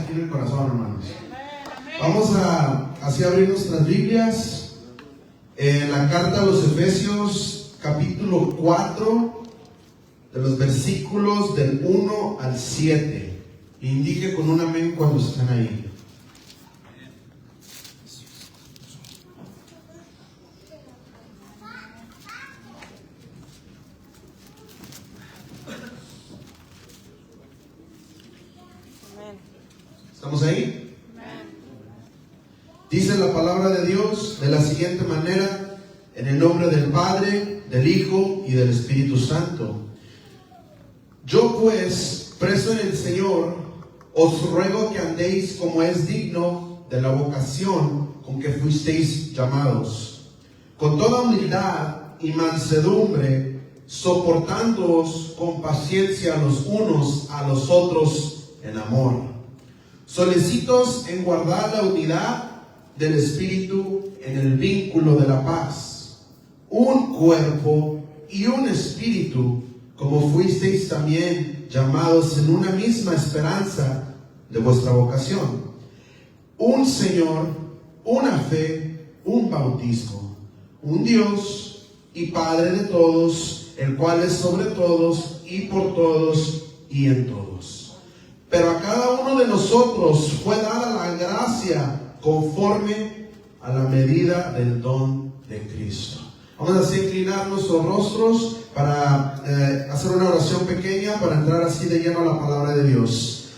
aquí en el corazón, hermanos. Vamos a así abrir nuestras Biblias en la carta a los Efesios, capítulo 4, de los versículos del 1 al 7. Indique con un amén cuando estén ahí. ¿Estamos ahí? Dice la palabra de Dios de la siguiente manera: en el nombre del Padre, del Hijo y del Espíritu Santo. Yo pues, preso en el Señor, os ruego que andéis como es digno de la vocación con que fuisteis llamados, con toda humildad y mansedumbre, soportándoos con paciencia los unos a los otros en amor, solicitos en guardar la unidad del Espíritu en el vínculo de la paz, un cuerpo y un espíritu, como fuisteis también llamados en una misma esperanza de vuestra vocación, un Señor, una fe, un bautismo, un Dios y Padre de todos, el cual es sobre todos y por todos y en todos. Pero a cada uno de nosotros fue dada la gracia conforme a la medida del don de Cristo. Vamos a inclinar nuestros rostros para hacer una oración pequeña, para entrar así de lleno a la palabra de Dios.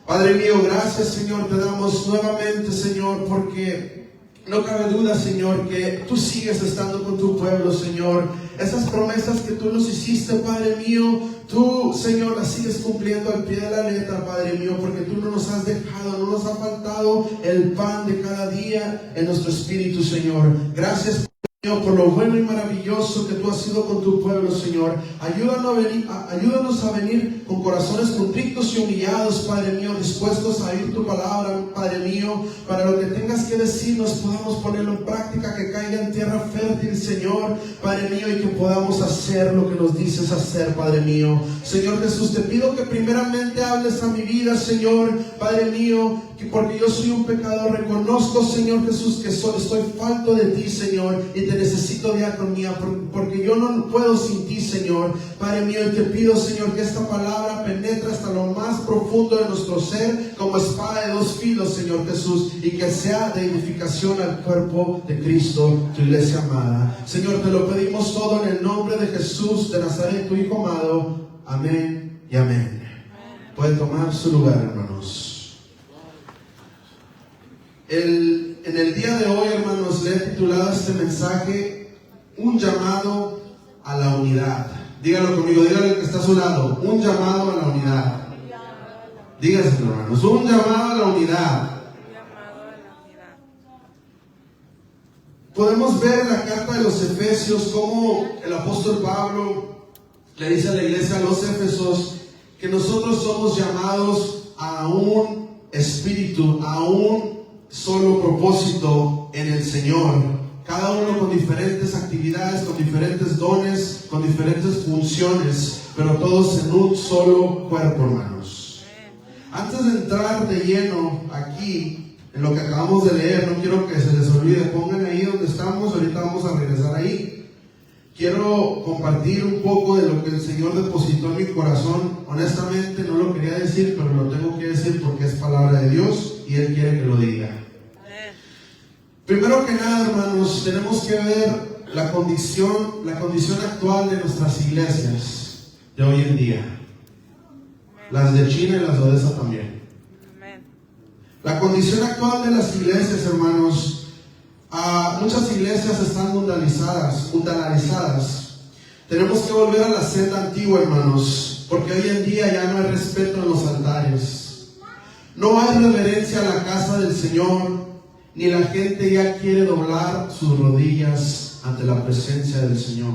Padre mío, gracias, Señor, te damos nuevamente, Señor, porque no cabe duda, Señor, que tú sigues estando con tu pueblo, Señor. Esas promesas que tú nos hiciste, Padre mío, tú, Señor, las sigues cumpliendo al pie de la letra, Padre mío, porque tú no nos has dejado, no nos ha faltado el pan de cada día en nuestro espíritu, Señor. Gracias, Señor, por lo bueno y maravilloso que tú has sido con tu pueblo, Señor. Ayúdanos a venir con corazones contritos y humillados, Padre mío, dispuestos a oír tu palabra, Padre mío, para lo que tengas que decirnos podamos ponerlo en práctica, que caiga en tierra fértil, Señor, Padre mío, y que podamos hacer lo que nos dices hacer, Padre mío. Señor Jesús, te pido que primeramente hables a mi vida, Señor, Padre mío, que porque yo soy un pecador, reconozco, Señor Jesús, que estoy falto de ti, Señor, y te necesito diaconía, porque yo no puedo sin ti, Señor, Padre mío, y te pido, Señor, que esta palabra penetre hasta lo más profundo de nuestro ser, como espada de dos filos, Señor Jesús, y que sea de edificación al cuerpo de Cristo, tu iglesia amada. Señor, te lo pedimos todo en el nombre de Jesús de Nazaret, tu Hijo amado. Amén y amén. Pueden tomar su lugar, hermanos. En el día de hoy, hermanos, le he titulado este mensaje: un llamado a la unidad. Dígalo conmigo, dígale al que está a su lado: un llamado a la unidad. Dígaselo, hermanos: un llamado a la unidad. Podemos ver en la carta de los Efesios cómo el apóstol Pablo le dice a la iglesia a los Efesos que nosotros somos llamados a un espíritu, a un solo propósito en el Señor, cada uno con diferentes actividades, con diferentes dones, con diferentes funciones, pero todos en un solo cuerpo, hermanos. Antes de entrar de lleno aquí en lo que acabamos de leer, no quiero que se les olvide, pongan ahí donde estamos, ahorita vamos a regresar ahí. Quiero compartir un poco de lo que el Señor depositó en mi corazón. Honestamente no lo quería decir, pero lo tengo que decir porque es palabra de Dios y Él quiere que lo diga. Primero que nada, hermanos, tenemos que ver la condición actual de nuestras iglesias de hoy en día. Las de China y las de Odessa también. La condición actual de las iglesias, hermanos, muchas iglesias están mundanizadas. Tenemos que volver a la senda antigua, hermanos, porque hoy en día ya no hay respeto en los altares. No hay reverencia a la casa del Señor, ni la gente ya quiere doblar sus rodillas ante la presencia del Señor.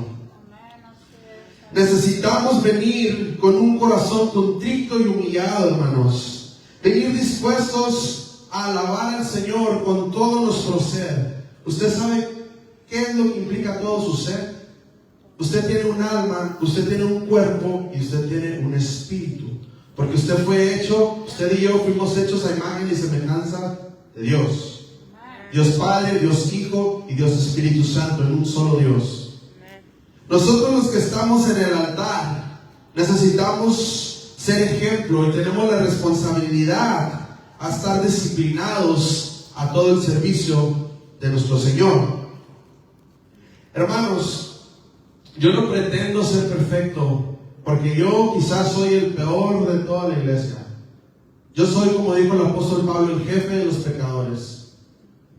Necesitamos venir con un corazón contrito y humillado, hermanos. Venir dispuestos a alabar al Señor con todo nuestro ser. ¿Usted sabe qué es lo que implica todo su ser? Usted tiene un alma, usted tiene un cuerpo y usted tiene un espíritu. Porque usted fue hecho, usted y yo fuimos hechos a imagen y de Dios. Dios Padre, Dios Hijo y Dios Espíritu Santo, en un solo Dios. Nosotros los que estamos en el altar necesitamos ser ejemplo y tenemos la responsabilidad a estar disciplinados a todo el servicio de nuestro Señor. Hermanos, yo no pretendo ser perfecto, porque yo quizás soy el peor de toda la iglesia. Yo soy, como dijo el apóstol Pablo, el jefe de los pecadores.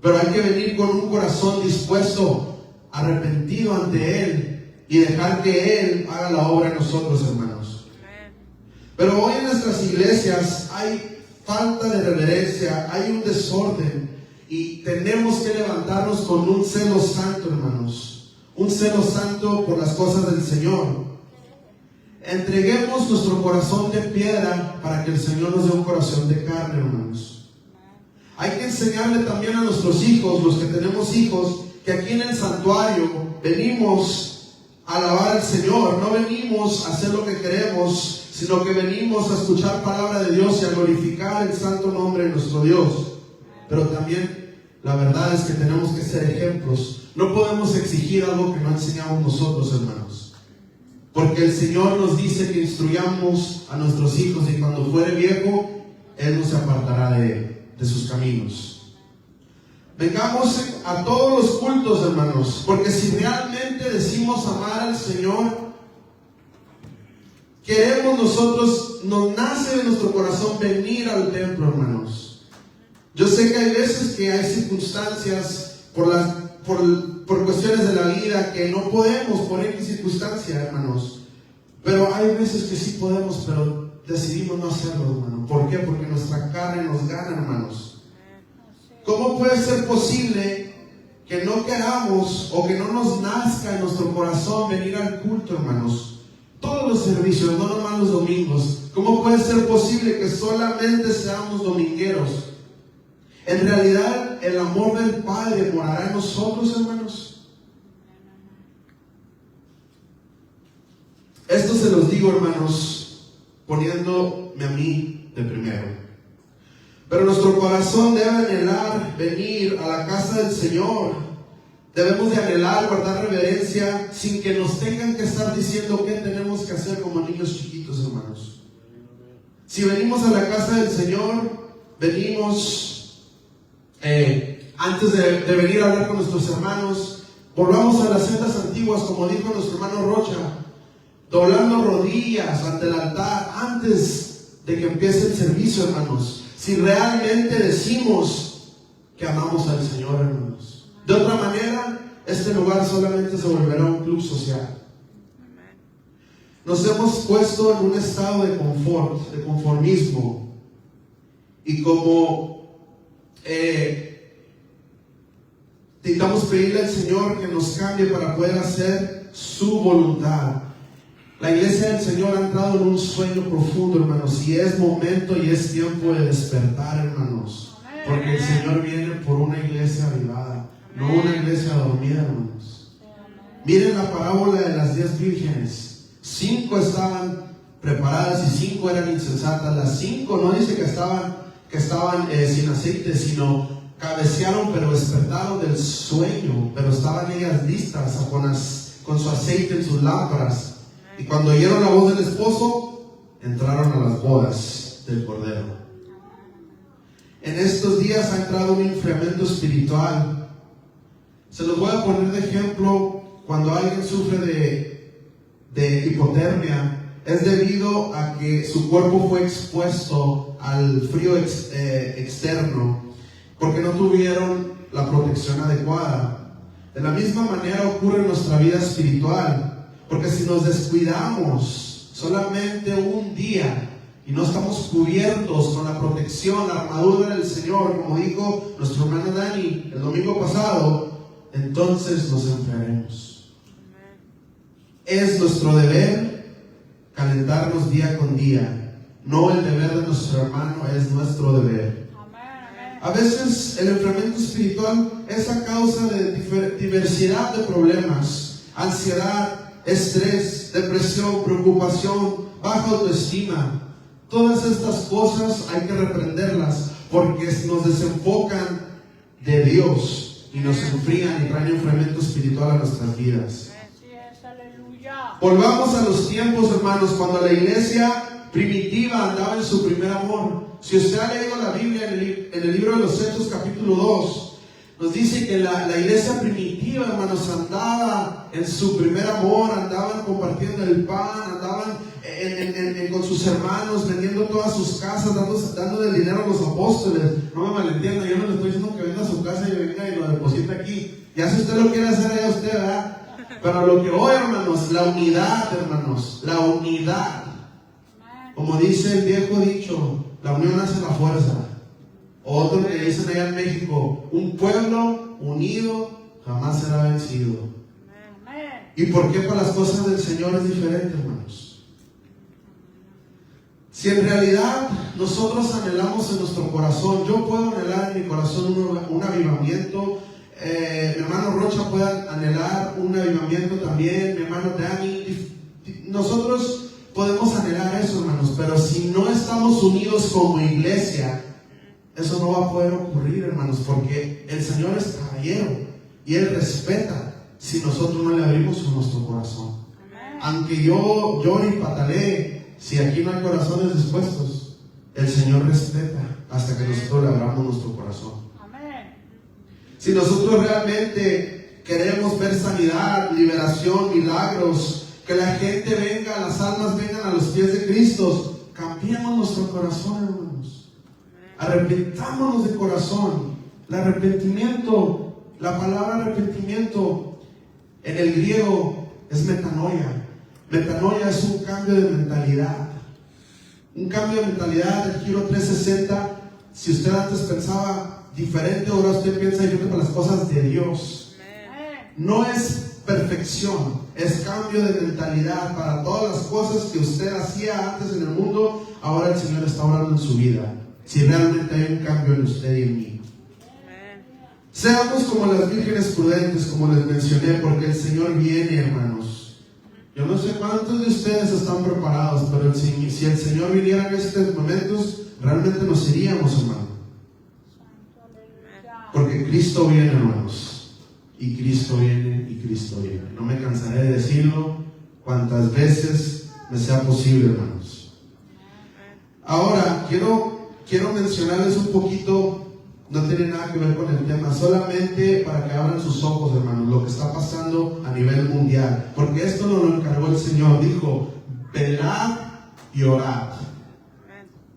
Pero hay que venir con un corazón dispuesto, arrepentido ante Él, y dejar que Él haga la obra en nosotros, hermanos. Pero hoy en nuestras iglesias hay falta de reverencia, hay un desorden, y tenemos que levantarnos con un celo santo, hermanos. Un celo santo por las cosas del Señor. Entreguemos nuestro corazón de piedra para que el Señor nos dé un corazón de carne, hermanos. Hay que enseñarle también a nuestros hijos, los que tenemos hijos, que aquí en el santuario venimos a alabar al Señor. No venimos a hacer lo que queremos, sino que venimos a escuchar palabra de Dios y a glorificar el santo nombre de nuestro Dios. Pero también la verdad es que tenemos que ser ejemplos. No podemos exigir algo que no enseñamos nosotros, hermanos. Porque el Señor nos dice que instruyamos a nuestros hijos, y cuando fuere viejo, Él no se apartará de sus caminos. Vengamos a todos los cultos, hermanos, porque si realmente decimos amar al Señor, queremos nosotros, nos nace de nuestro corazón venir al templo, hermanos. Yo sé que hay veces que hay circunstancias por cuestiones de la vida que no podemos, por X circunstancia, hermanos. Pero hay veces que sí podemos, pero decidimos no hacerlo, hermano. ¿Por qué? Porque nuestra carne nos gana, hermanos. ¿Cómo puede ser posible que no queramos o que no nos nazca en nuestro corazón venir al culto, hermanos? Todos los servicios, no nomás los domingos. ¿Cómo puede ser posible que solamente seamos domingueros? En realidad, el amor del Padre morará en nosotros, hermanos. Esto se los digo, hermanos, poniéndome a mí de primero. Pero nuestro corazón debe anhelar venir a la casa del Señor. Debemos de anhelar guardar reverencia sin que nos tengan que estar diciendo qué tenemos que hacer como niños chiquitos, hermanos. Si venimos a la casa del Señor, venimos... antes de venir a hablar con nuestros hermanos, volvamos a las sendas antiguas, como dijo nuestro hermano Rocha, doblando rodillas ante el altar antes de que empiece el servicio, hermanos. Si realmente decimos que amamos al Señor, hermanos. De otra manera, este lugar solamente se volverá un club social. Nos hemos puesto en un estado de confort, de conformismo, y como necesitamos pedirle al Señor que nos cambie para poder hacer su voluntad. La iglesia del Señor ha entrado en un sueño profundo, hermanos, y es momento y es tiempo de despertar, hermanos, porque el Señor viene por una iglesia avivada, no una iglesia dormida, hermanos. Miren la parábola de las 10 vírgenes. 5 estaban preparadas y 5 eran insensatas. Las 5 no dice que estaban sin aceite, sino cabecearon, pero despertaron del sueño, pero estaban ellas listas con su aceite en sus lámparas. Y cuando oyeron la voz del esposo, entraron a las bodas del Cordero. En estos días ha entrado un enfriamiento espiritual. Se los voy a poner de ejemplo. Cuando alguien sufre de hipotermia, es debido a que su cuerpo fue expuesto al frío externo, porque no tuvieron la protección adecuada. De la misma manera ocurre en nuestra vida espiritual, porque si nos descuidamos solamente un día y no estamos cubiertos con la protección, la armadura del Señor, como dijo nuestro hermano Dani el domingo pasado, entonces nos enfriaremos. Es nuestro deber calentarnos día con día, no el deber de nuestro hermano, es nuestro deber. A veces el enfriamiento espiritual es a causa de diversidad de problemas: ansiedad, estrés, depresión, preocupación, baja autoestima. Todas estas cosas hay que reprenderlas, porque nos desenfocan de Dios y nos enfrían y traen enfriamiento espiritual a nuestras vidas. Volvamos a los tiempos, hermanos, cuando la iglesia primitiva andaba en su primer amor. Si usted ha leído la Biblia en el libro de los Hechos capítulo 2, nos dice que la iglesia primitiva, hermanos, andaba en su primer amor, andaban compartiendo el pan, andaban con sus hermanos, vendiendo todas sus casas, dando el dinero a los apóstoles. No me malentienda, yo no le estoy diciendo que venga a su casa y venga y lo deposite aquí. Ya si usted lo quiere hacer allá usted, ¿verdad? Pero lo que hoy, hermanos, la unidad, hermanos, la unidad. Como dice el viejo dicho, la unión hace la fuerza. Otro que dicen allá en México, un pueblo unido jamás será vencido. ¿Y por qué para las cosas del Señor es diferente, hermanos? Si en realidad nosotros anhelamos en nuestro corazón, yo puedo anhelar en mi corazón un avivamiento, mi hermano Rocha puede anhelar un avivamiento también, mi hermano Dani, nosotros podemos anhelar eso, hermanos, pero si no estamos unidos como iglesia, eso no va a poder ocurrir, hermanos, porque el Señor es caballero y Él respeta si nosotros no le abrimos nuestro corazón. Aunque yo llore y patalee, si aquí no hay corazones dispuestos, el Señor respeta hasta que nosotros le abramos nuestro corazón. Si nosotros realmente queremos ver sanidad, liberación, milagros, que la gente venga, las almas vengan a los pies de Cristo, cambiemos nuestro corazón, hermanos. Arrepentámonos de corazón. El arrepentimiento, la palabra arrepentimiento en el griego es metanoia. Metanoia es un cambio de mentalidad. Un cambio de mentalidad, el giro 360. Si usted antes pensaba diferente, ahora usted piensa diferente para las cosas de Dios. No es perfección, es cambio de mentalidad para todas las cosas que usted hacía antes en el mundo. Ahora el Señor está obrando en su vida. Si realmente hay un cambio en usted y en mí. Seamos como las vírgenes prudentes, como les mencioné, porque el Señor viene, hermanos. Yo no sé cuántos de ustedes están preparados, pero si el Señor viniera en estos momentos, realmente nos iríamos, hermano. Porque Cristo viene, hermanos. Y Cristo viene, y Cristo viene. No me cansaré de decirlo cuantas veces me sea posible, hermanos. Ahora, quiero mencionarles un poquito, no tiene nada que ver con el tema, solamente para que abran sus ojos, hermanos, lo que está pasando a nivel mundial, porque esto nos lo encargó el Señor. Dijo, velad y orad.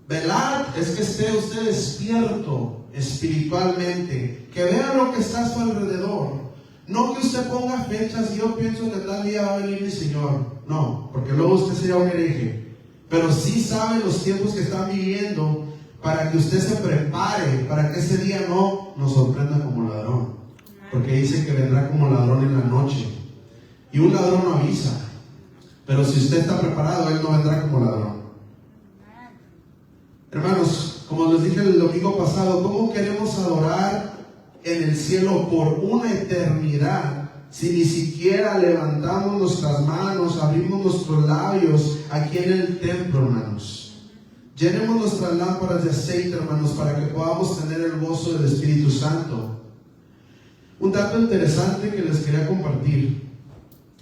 Velad es que esté usted despierto espiritualmente, que vea lo que está a su alrededor, no que usted ponga fechas y yo pienso que tal día va a venir mi Señor, no, porque luego usted sería un hereje. Pero sí sabe los tiempos que están viviendo para que usted se prepare, para que ese día no nos sorprenda como ladrón. Porque dice que vendrá como ladrón en la noche. Y un ladrón no avisa. Pero si usted está preparado, él no vendrá como ladrón. Hermanos, como les dije el domingo pasado, ¿cómo queremos adorar en el cielo por una eternidad si ni siquiera levantamos nuestras manos, abrimos nuestros labios aquí en el templo, hermanos? Llenemos nuestras lámparas de aceite, hermanos, para que podamos tener el gozo del Espíritu Santo. Un dato interesante que les quería compartir.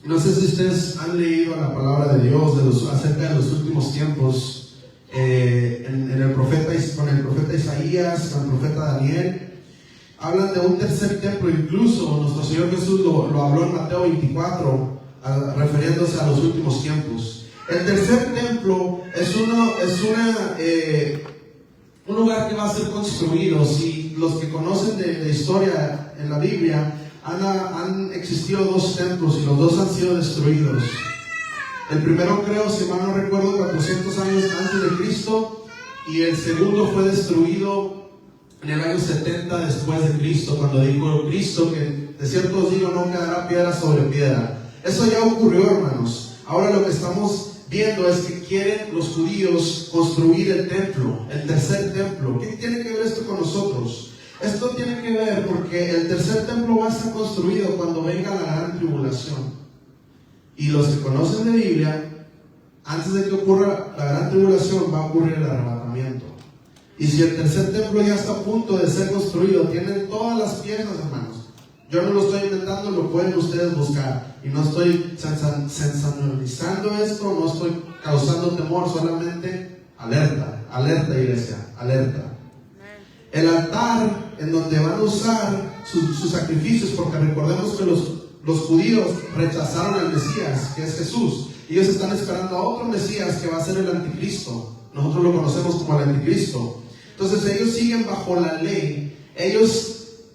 No sé si ustedes han leído la palabra de Dios acerca de los últimos tiempos, con el profeta Isaías, con el profeta Daniel. Hablan de un tercer templo, incluso nuestro Señor Jesús lo habló en Mateo 24, refiriéndose a los últimos tiempos. El tercer templo es un lugar que va a ser construido. Si los que conocen de historia en la Biblia, han existido dos templos y los dos han sido destruidos. El primero, creo, si mal no recuerdo, 400 años antes de Cristo, y el segundo fue destruido en el año 70 después de Cristo, cuando dijo Cristo que de cierto os digo, no quedará piedra sobre piedra. Eso ya ocurrió, hermanos. Ahora lo que estamos viendo es que quieren los judíos construir el templo, el tercer templo. ¿Qué tiene que ver esto con nosotros? Esto tiene que ver porque el tercer templo va a ser construido cuando venga la gran tribulación. Y los que conocen de Biblia, antes de que ocurra la gran tribulación, va a ocurrir el arrebatamiento. Y si el tercer templo ya está a punto de ser construido, tienen todas las piezas, hermanos. Yo no lo estoy inventando, lo pueden ustedes buscar. Y no estoy sensacionalizando esto, no estoy causando temor, solamente alerta, alerta, iglesia, alerta. El altar en donde van a usar sus sacrificios, porque recordemos que los judíos rechazaron al Mesías, que es Jesús. Ellos están esperando a otro Mesías que va a ser el anticristo. Nosotros lo conocemos como el anticristo. Entonces ellos siguen bajo la ley. Ellos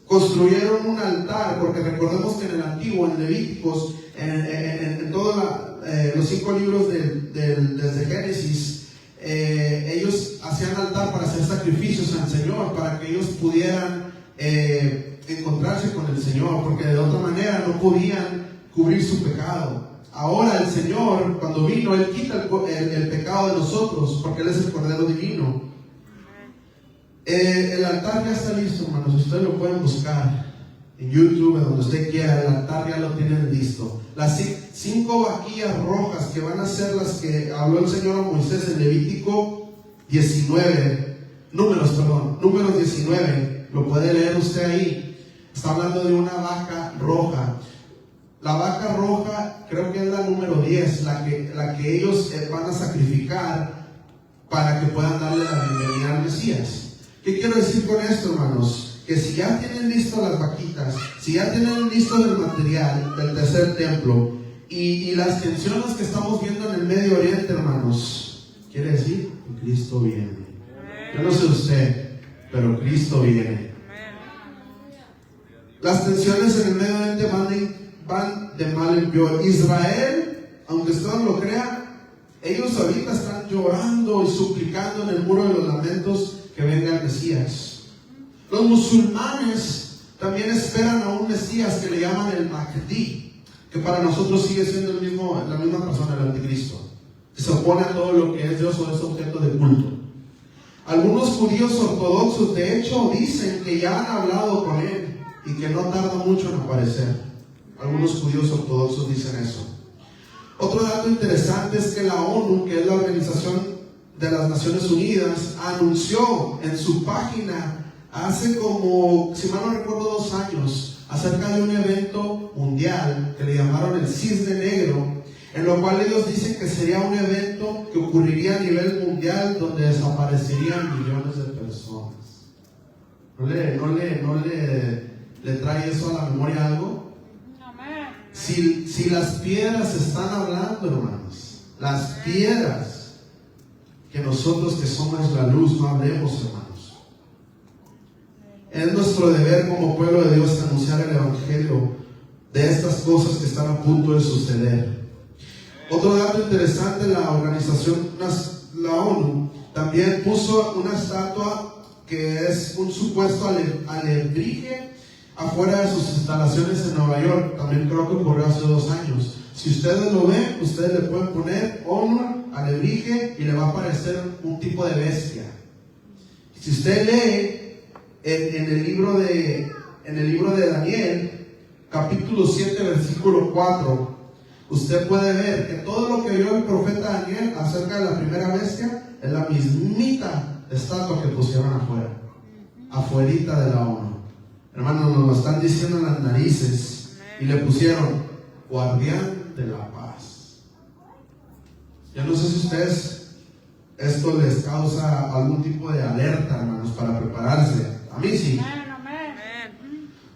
construyeron un altar, porque recordemos que en el Antiguo, en Levíticos, en todos los 5 libros desde Génesis, ellos hacían altar para hacer sacrificios al Señor, para que ellos pudieran encontrarse con el Señor, porque de otra manera no podían cubrir su pecado. Ahora el Señor, cuando vino, Él quita el pecado de nosotros, porque Él es el Cordero Divino. El altar ya está listo, hermanos. Ustedes lo pueden buscar en YouTube, en donde usted quiera. El altar ya lo tienen listo. Las 5 vaquillas rojas que van a ser las que habló el Señor a Moisés en Levítico 19, números 19, lo puede leer usted ahí. Está hablando de una vaca roja. La vaca roja creo que es la número 10, la que ellos van a sacrificar para que puedan darle la bienvenida al Mesías. ¿Qué quiero decir con esto, hermanos? Que si ya tienen listas las vaquitas, si ya tienen listo el material del tercer templo y las tensiones que estamos viendo en el Medio Oriente, hermanos, quiere decir que Cristo viene. Yo no sé usted, pero Cristo viene. Las tensiones en el Medio Oriente van de mal en peor. Israel, aunque usted no lo crea, ellos ahorita están llorando y suplicando en el muro de los lamentos que venga el Mesías. Los musulmanes también esperan a un Mesías que le llaman el Mahdi, que para nosotros sigue siendo la misma persona, el anticristo, que se opone a todo lo que es Dios o es objeto de culto. Algunos judíos ortodoxos de hecho dicen que ya han hablado con él y que no tarda mucho en aparecer. Algunos judíos ortodoxos dicen eso. Otro dato interesante es que la ONU, que es la Organización de las Naciones Unidas, anunció en su página hace como, si mal no recuerdo, 2 años, acerca de un evento mundial que le llamaron el Cisne Negro, en lo cual ellos dicen que sería un evento que ocurriría a nivel mundial, donde desaparecerían millones de personas. ¿No le trae eso a la memoria algo? Si las piedras están hablando, hermanos, las piedras, que nosotros que somos la luz no hablemos, hermanos. Es nuestro deber como pueblo de Dios anunciar el Evangelio de estas cosas que están a punto de suceder. Otro dato interesante, la organización, la ONU, también puso una estatua que es un supuesto alebrije afuera de sus instalaciones en Nueva York. También creo que ocurrió hace 2 años. Si ustedes lo ven, ustedes le pueden poner ONU, alebrije, y le va a aparecer un tipo de bestia. Si usted lee en el libro de Daniel, capítulo 7, versículo 4, usted puede ver que todo lo que vio el profeta Daniel acerca de la primera bestia es la mismita estatua que pusieron afuerita de la ONU. Hermanos, nos lo están diciendo en las narices y le pusieron guardián de la paz. Yo no sé si ustedes esto les causa algún tipo de alerta, hermanos, para prepararse. A mí sí.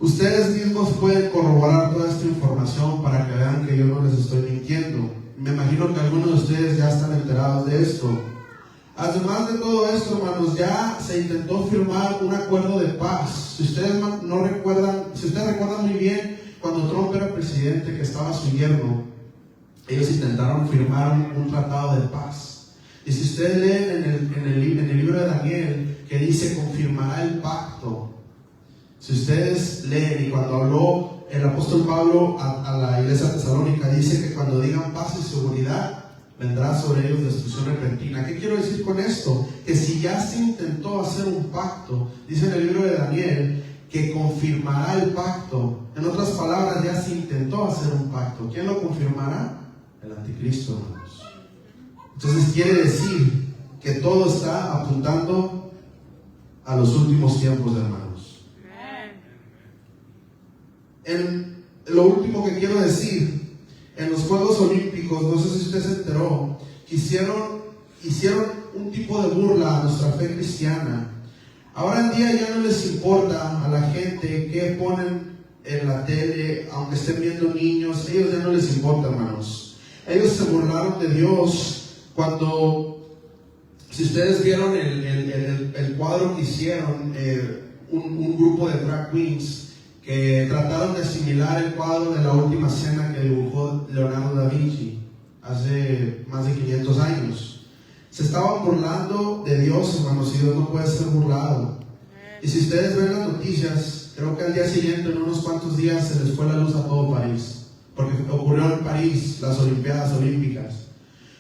Ustedes mismos pueden corroborar toda esta información para que vean que yo no les estoy mintiendo. Me imagino que algunos de ustedes ya están enterados de esto. Además de todo esto, hermanos, ya se intentó firmar un acuerdo de paz. Si ustedes recuerdan muy bien, cuando Trump era presidente, que estaba su yerno, ellos intentaron firmar un tratado de paz. Y si ustedes leen en el libro de Daniel, que dice confirmará el pacto. Si ustedes leen, y cuando habló el apóstol Pablo a la iglesia tesalónica, dice que cuando digan paz y seguridad, vendrá sobre ellos destrucción repentina. ¿Qué quiero decir con esto? Que si ya se intentó hacer un pacto, dice en el libro de Daniel, que confirmará el pacto. En otras palabras, ya se intentó hacer un pacto. ¿Quién lo confirmará? El anticristo, hermanos. Entonces quiere decir que todo está apuntando a los últimos tiempos, hermanos. Lo último que quiero decir, en los Juegos Olímpicos, no sé si usted se enteró, hicieron un tipo de burla a nuestra fe cristiana. Ahora en día ya no les importa a la gente qué ponen en la tele, aunque estén viendo niños, ellos ya no les importa, hermanos. Ellos se burlaron de Dios cuando, si ustedes vieron el cuadro que hicieron, un grupo de drag queens que trataron de asimilar el cuadro de la última cena que dibujó Leonardo da Vinci hace más de 500 años. Se estaban burlando de Dios, hermanos, y Dios no puede ser burlado. Y si ustedes ven las noticias, creo que al día siguiente, en unos cuantos días, se les fue la luz a todo París, porque ocurrió en París las Olimpiadas Olímpicas.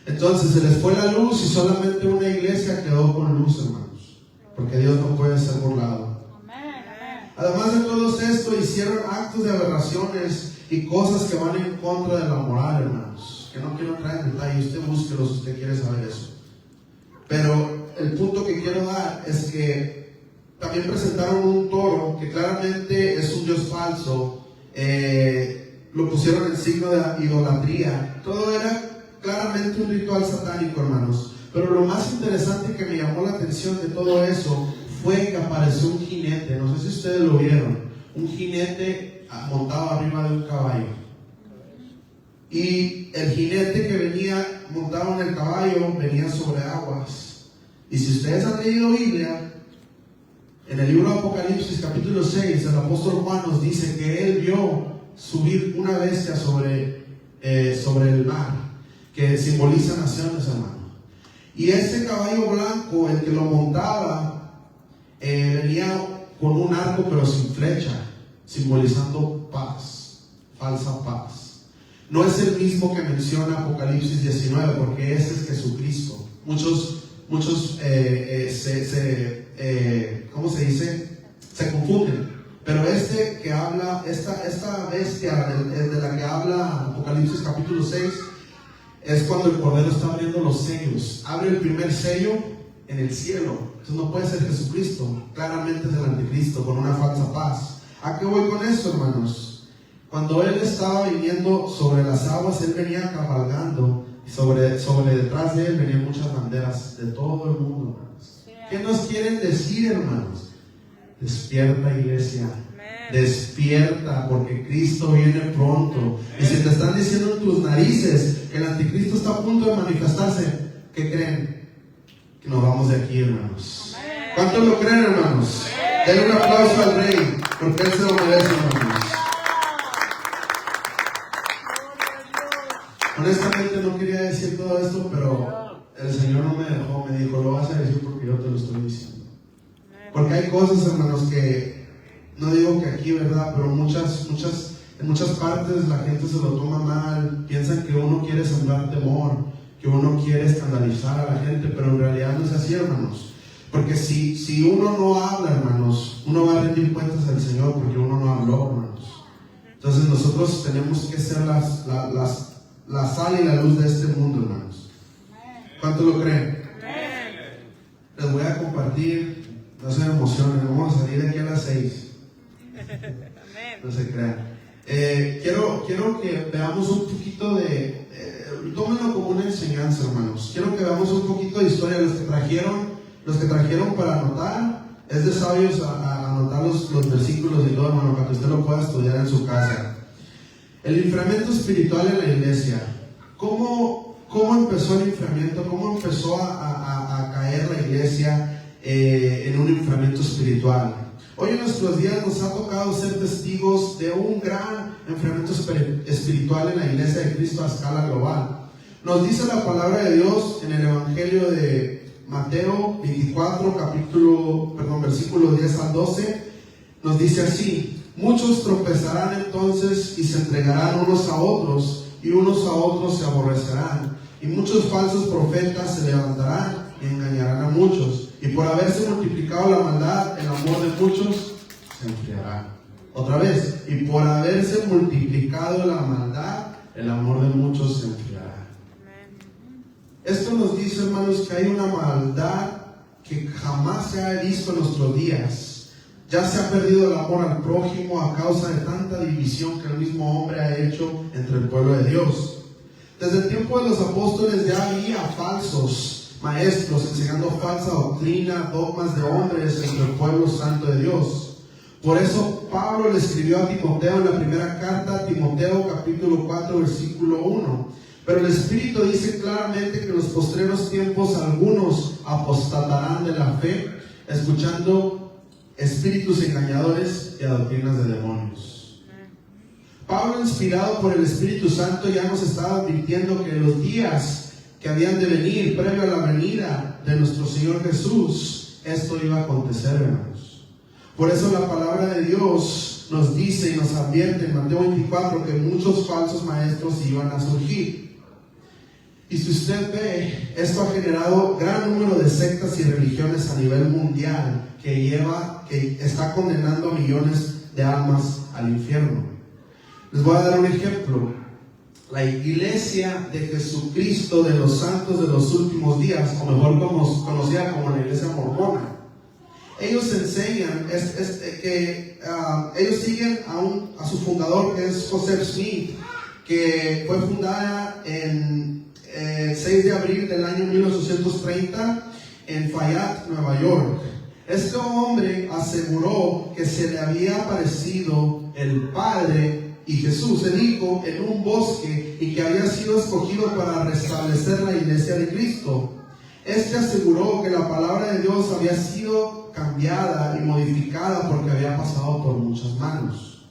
Entonces se les fue la luz y solamente una iglesia quedó con luz, hermanos, porque Dios no puede ser burlado. Además de todo esto, hicieron actos de aberraciones y cosas que van en contra de la moral, hermanos, que no quiero entrar en detalle. Usted búsquelo si usted quiere saber eso. Pero el punto que quiero dar es que también presentaron un toro que claramente es un dios falso. Lo pusieron en signo de idolatría. Todo era claramente un ritual satánico, hermanos. Pero lo más interesante que me llamó la atención de todo eso fue que apareció un jinete. No sé si ustedes lo vieron. Un jinete montado arriba de un caballo. Y el jinete que venía montado en el caballo venía sobre aguas. Y si ustedes han leído Biblia, en el libro de Apocalipsis capítulo 6, el apóstol Juan nos dice que él vio subir una bestia sobre el mar, que simboliza naciones, hermano. Y ese caballo blanco, el que lo montaba, venía con un arco pero sin flecha, simbolizando paz, falsa paz. No es el mismo que menciona Apocalipsis 19, porque ese es Jesucristo. Muchos ¿cómo se dice? Se confunden. Pero este que habla, esta bestia de la que habla Apocalipsis capítulo 6, es cuando el Cordero está abriendo los sellos. Abre el primer sello en el cielo. Eso no puede ser Jesucristo. Claramente es el anticristo con una falsa paz. ¿A qué voy con esto, hermanos? Cuando Él estaba viniendo sobre las aguas, Él venía cabalgando. Y sobre detrás de Él venían muchas banderas de todo el mundo, hermanos. ¿Qué nos quieren decir, hermanos? Despierta, iglesia. Despierta, porque Cristo viene pronto. Y si te están diciendo en tus narices que el anticristo está a punto de manifestarse, ¿qué creen? Que nos vamos de aquí, hermanos. ¿Cuántos lo creen, hermanos? Denle un aplauso al Rey, porque Él se lo merece, hermanos. Honestamente no quería decir todo esto, pero el Señor no me dejó. Me dijo, lo vas a decir porque yo te lo estoy diciendo. Porque hay cosas, hermanos, que no digo que aquí, ¿verdad? Pero en muchas partes la gente se lo toma mal. Piensan que uno quiere sembrar temor, que uno quiere escandalizar a la gente, pero en realidad no es así, hermanos. Porque si uno no habla, hermanos, uno va a rendir cuentas al Señor porque uno no habló, hermanos. Entonces nosotros tenemos que ser la sal y la luz de este mundo, hermanos. ¿Cuántos lo creen? Les voy a compartir, no se emocionen, vamos a salir de aquí a las 6. No se crean. Quiero que veamos un poquito tómenlo como una enseñanza, hermanos. Quiero que veamos un poquito de historia. Los que trajeron para anotar, es de sabios a anotar los versículos y todo, hermano, para que usted lo pueda estudiar en su casa. El enfriamiento espiritual en la iglesia. ¿Cómo empezó el enfriamiento? ¿Cómo empezó a caer la iglesia en un enfriamiento espiritual? Hoy en nuestros días nos ha tocado ser testigos de un gran enfriamiento espiritual en la iglesia de Cristo a escala global. Nos dice la palabra de Dios en el Evangelio de Mateo 24, versículos 10 al 12. Nos dice así: muchos tropezarán entonces y se entregarán unos a otros, y unos a otros se aborrecerán, y muchos falsos profetas se levantarán y engañarán a muchos, y por haberse multiplicado la maldad, el amor de muchos se enfriará. Otra vez, y por haberse multiplicado la maldad, el amor de muchos se enfriará. Esto nos dice, hermanos, que hay una maldad que jamás se ha visto en nuestros días. Ya se ha perdido el amor al prójimo a causa de tanta división que el mismo hombre ha hecho entre el pueblo de Dios. Desde el tiempo de los apóstoles ya había falsos maestros enseñando falsa doctrina, dogmas de hombres entre el pueblo santo de Dios. Por eso Pablo le escribió a Timoteo en la primera carta, Timoteo capítulo 4 versículo 1. Pero el Espíritu dice claramente que en los postreros tiempos algunos apostatarán de la fe, escuchando espíritus engañadores y a doctrinas de demonios. Pablo, inspirado por el Espíritu Santo, ya nos estaba advirtiendo que los días que habían de venir, previo a la venida de nuestro Señor Jesús, esto iba a acontecer, hermanos. Por eso la palabra de Dios nos dice y nos advierte en Mateo 24 que muchos falsos maestros iban a surgir. Y si usted ve, esto ha generado gran número de sectas y religiones a nivel mundial que está condenando a millones de almas al infierno. Les voy a dar un ejemplo. La Iglesia de Jesucristo de los Santos de los Últimos Días, o mejor conocida como la Iglesia Mormona, ellos enseñan ellos siguen a su fundador, que es Joseph Smith, que fue fundada en 6 de abril del año 1830 en Fayette, Nueva York. Este hombre aseguró que se le había aparecido el Padre y Jesús, el Hijo, en un bosque y que había sido escogido para restablecer la iglesia de Cristo. Este aseguró que la palabra de Dios había sido cambiada y modificada porque había pasado por muchas manos.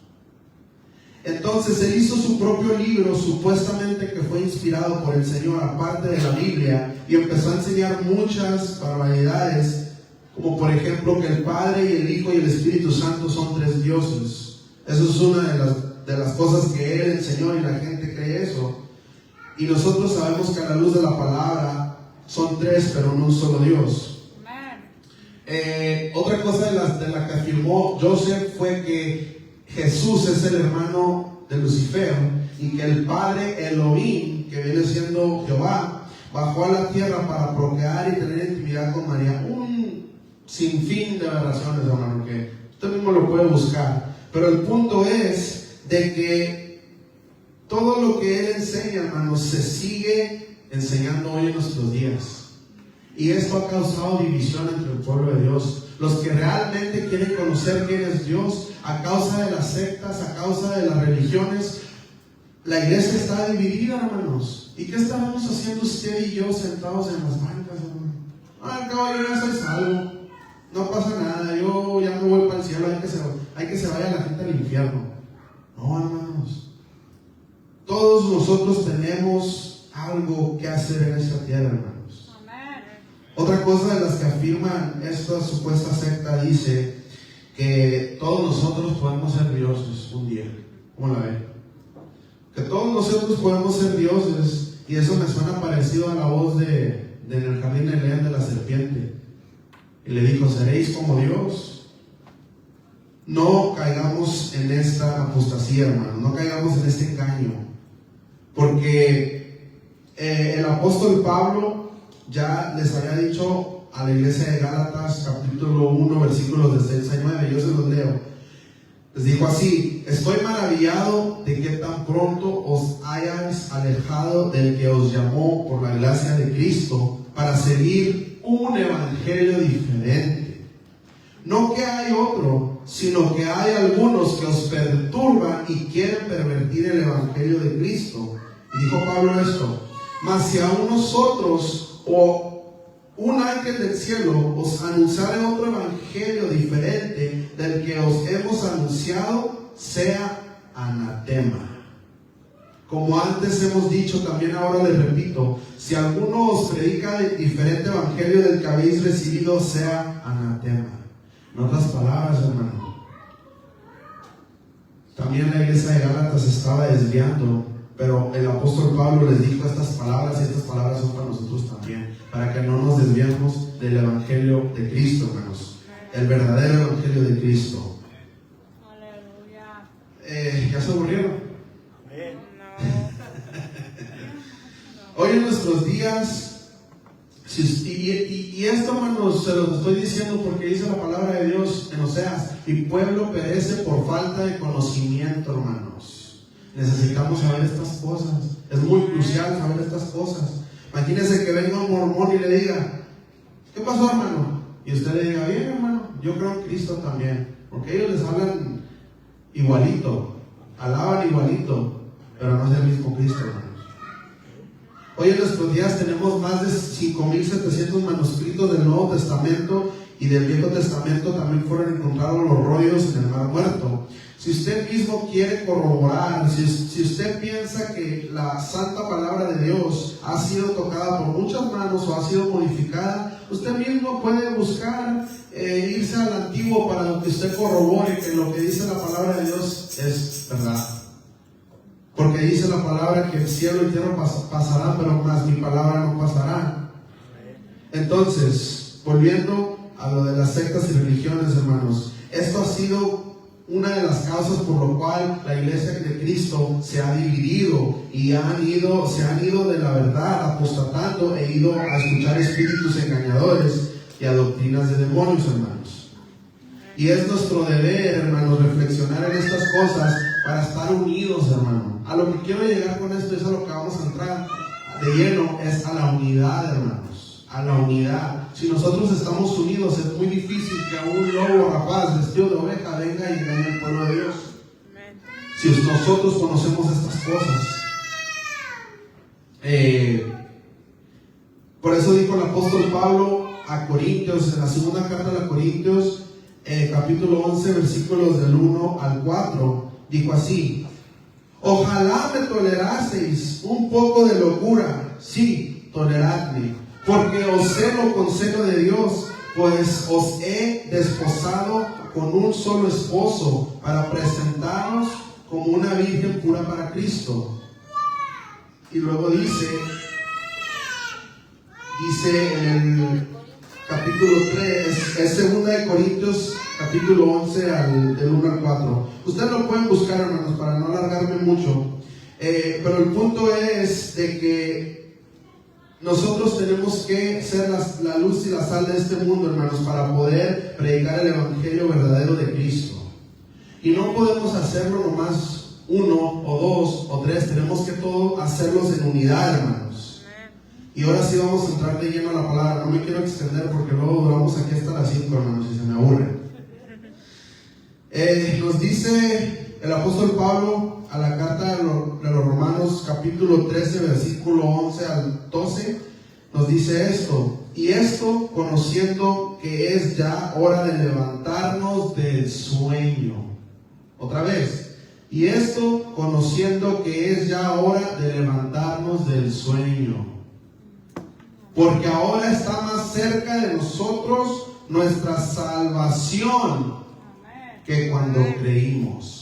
Entonces él hizo su propio libro, supuestamente que fue inspirado por el Señor, aparte de la Biblia, y empezó a enseñar muchas barbaridades, como por ejemplo que el Padre y el Hijo y el Espíritu Santo son 3 dioses. Eso es una de las cosas que él enseñó y la gente cree eso. Y nosotros sabemos que a la luz de la palabra son 3, pero no un solo Dios. Otra cosa de la que afirmó Joseph fue que Jesús es el hermano de Lucifer y que el Padre Elohim, que viene siendo Jehová, bajó a la tierra para procrear y tener intimidad con María. Un sinfín de aberraciones, hermano, que usted mismo lo puede buscar. Pero el punto es de que todo lo que él enseña, hermanos, se sigue enseñando hoy en nuestros días. Y esto ha causado división entre el pueblo de Dios. Los que realmente quieren conocer quién es Dios, a causa de las sectas, a causa de las religiones, la iglesia está dividida, hermanos. ¿Y qué estábamos haciendo usted y yo sentados en las bancas, hermano? Al cabo yo ya soy salvo, no pasa nada, yo ya me voy para el cielo, hay que se vaya la gente al infierno. No, hermanos, todos nosotros tenemos algo que hacer en esta tierra, hermanos. Otra cosa de las que afirman esta supuesta secta dice que todos nosotros podemos ser dioses un día. ¿Cómo la ven? Que todos nosotros podemos ser dioses, y eso me suena parecido a la voz en el jardín del Edén de la serpiente. Y le dijo: ¿seréis como Dios? No caigamos en esta apostasía, hermano, no caigamos en este engaño, porque el apóstol Pablo ya les había dicho a la iglesia de Gálatas, capítulo 1, versículos de 6 a 9, yo se los leo. Les dijo así: estoy maravillado de que tan pronto os hayáis alejado del que os llamó por la gracia de Cristo para seguir un evangelio diferente. No que hay otro, sino que hay algunos que os perturban y quieren pervertir el evangelio de Cristo. Y dijo Pablo esto: mas si aún nosotros o un ángel del cielo os anunciare otro evangelio diferente del que os hemos anunciado, sea anatema. Como antes hemos dicho, también ahora les repito: si alguno os predica diferente evangelio del que habéis recibido, sea anatema. En otras palabras, hermano, también la iglesia de Gálatas se estaba desviando, pero el apóstol Pablo les dijo estas palabras, y estas palabras son para nosotros también, para que no nos desviemos del evangelio de Cristo, hermanos, el verdadero evangelio de Cristo. Aleluya. ¿Ya se aburrieron? Hoy en nuestros días Y esto, hermanos, se los estoy diciendo porque dice la palabra de Dios en Oseas: mi pueblo perece por falta de conocimiento, hermanos. Necesitamos saber estas cosas. Es muy crucial saber estas cosas. Imagínense que venga un mormón y le diga: ¿qué pasó, hermano? Y usted le diga: bien, hermano, yo creo en Cristo también. Porque ellos les hablan igualito, alaban igualito, pero no es el mismo Cristo, hermanos. Hoy en nuestros días tenemos más de 5.700 manuscritos del Nuevo Testamento, y del Viejo Testamento también fueron encontrados los rollos en el Mar Muerto. Si usted mismo quiere corroborar, si usted piensa que la santa palabra de Dios ha sido tocada por muchas manos o ha sido modificada, usted mismo puede buscar, irse al antiguo para que usted corrobore que lo que dice la palabra de Dios es verdad. Porque dice la palabra que el cielo y tierra pasarán, pero más mi palabra no pasará. Entonces, volviendo a lo de las sectas y religiones, hermanos, esto ha sido una de las causas por lo cual la iglesia de Cristo se ha dividido y se han ido de la verdad, apostatando e ido a escuchar espíritus engañadores y a doctrinas de demonios, hermanos. Y es nuestro deber, hermanos, reflexionar en estas cosas para estar unidos, hermano. A lo que quiero llegar con esto es a lo que vamos a entrar de lleno, es a la unidad, hermanos. A la unidad. Si nosotros estamos unidos, es muy difícil que un lobo rapaz vestido de oveja venga y engañe al pueblo de Dios. Si nosotros conocemos estas cosas. Por eso dijo el apóstol Pablo a Corintios, en la segunda carta de Corintios, capítulo 11, versículos del 1 al 4, dijo así: ojalá me toleraseis un poco de locura, sí, toleradme, porque os celo con celo de Dios, pues os he desposado con un solo esposo, para presentaros como una virgen pura para Cristo. Y luego dice en el capítulo 3, es 2 de Corintios, capítulo 11, del 1 al 4. Ustedes lo pueden buscar, hermanos, para no alargarme mucho. Pero el punto es de que nosotros tenemos que ser la luz y la sal de este mundo, hermanos, para poder predicar el evangelio verdadero de Cristo. Y no podemos hacerlo nomás uno o dos o tres, tenemos que todos hacerlos en unidad, hermanos. Y ahora sí vamos a entrar de lleno a la palabra. No me quiero extender porque luego duramos aquí hasta las 5, hermanos, y se me aburre. Nos dice el apóstol Pablo a la carta de los Romanos, capítulo 13, versículo 11 al 12, nos dice esto: y esto conociendo que es ya hora de levantarnos del sueño. Otra vez: y esto conociendo que es ya hora de levantarnos del sueño, porque ahora está más cerca de nosotros nuestra salvación que cuando creímos.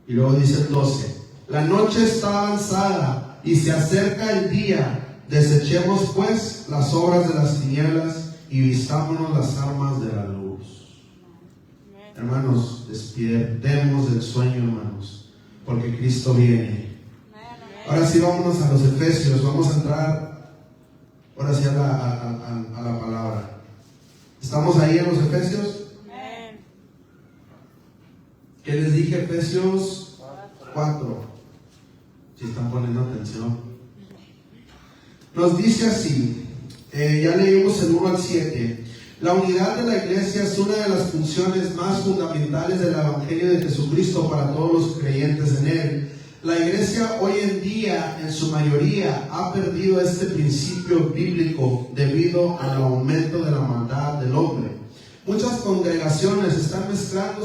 Y luego dice el 12: la noche está avanzada y se acerca el día. Desechemos pues las obras de las tinieblas y vistámonos las armas de la luz. Hermanos, despertemos del sueño, hermanos, porque Cristo viene. Ahora sí, vámonos a los Efesios. Vamos a entrar ahora sí a la palabra. ¿Estamos ahí en los Efesios? ¿Qué les dije? Efesios 4. Si están poniendo atención. Nos dice así, ya leímos el 1 al 7. La unidad de la iglesia es una de las funciones más fundamentales del Evangelio de Jesucristo para todos los creyentes en él. La iglesia hoy en día, en su mayoría, ha perdido este principio bíblico debido al aumento de la maldad del hombre. Muchas congregaciones están mezclando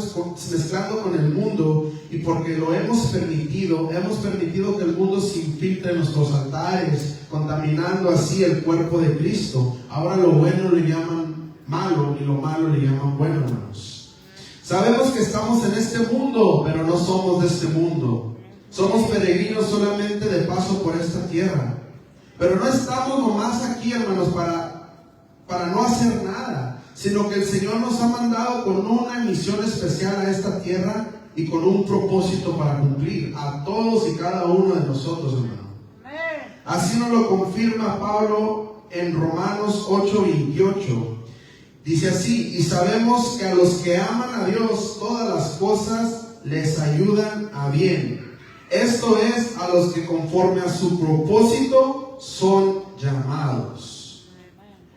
con el mundo, y porque lo hemos permitido que el mundo se infiltre en nuestros altares, contaminando así el cuerpo de Cristo. Ahora lo bueno le llaman malo y lo malo le llaman bueno, hermanos. Sabemos que estamos en este mundo, pero no somos de este mundo. Somos peregrinos solamente de paso por esta tierra. Pero no estamos nomás aquí, hermanos, para no hacer nada, sino que el Señor nos ha mandado con una misión especial a esta tierra y con un propósito para cumplir a todos y cada uno de nosotros, hermano. Así nos lo confirma Pablo en Romanos 8:28. Dice así: y sabemos que a los que aman a Dios, todas las cosas les ayudan a bien. Esto es, a los que conforme a su propósito son llamados.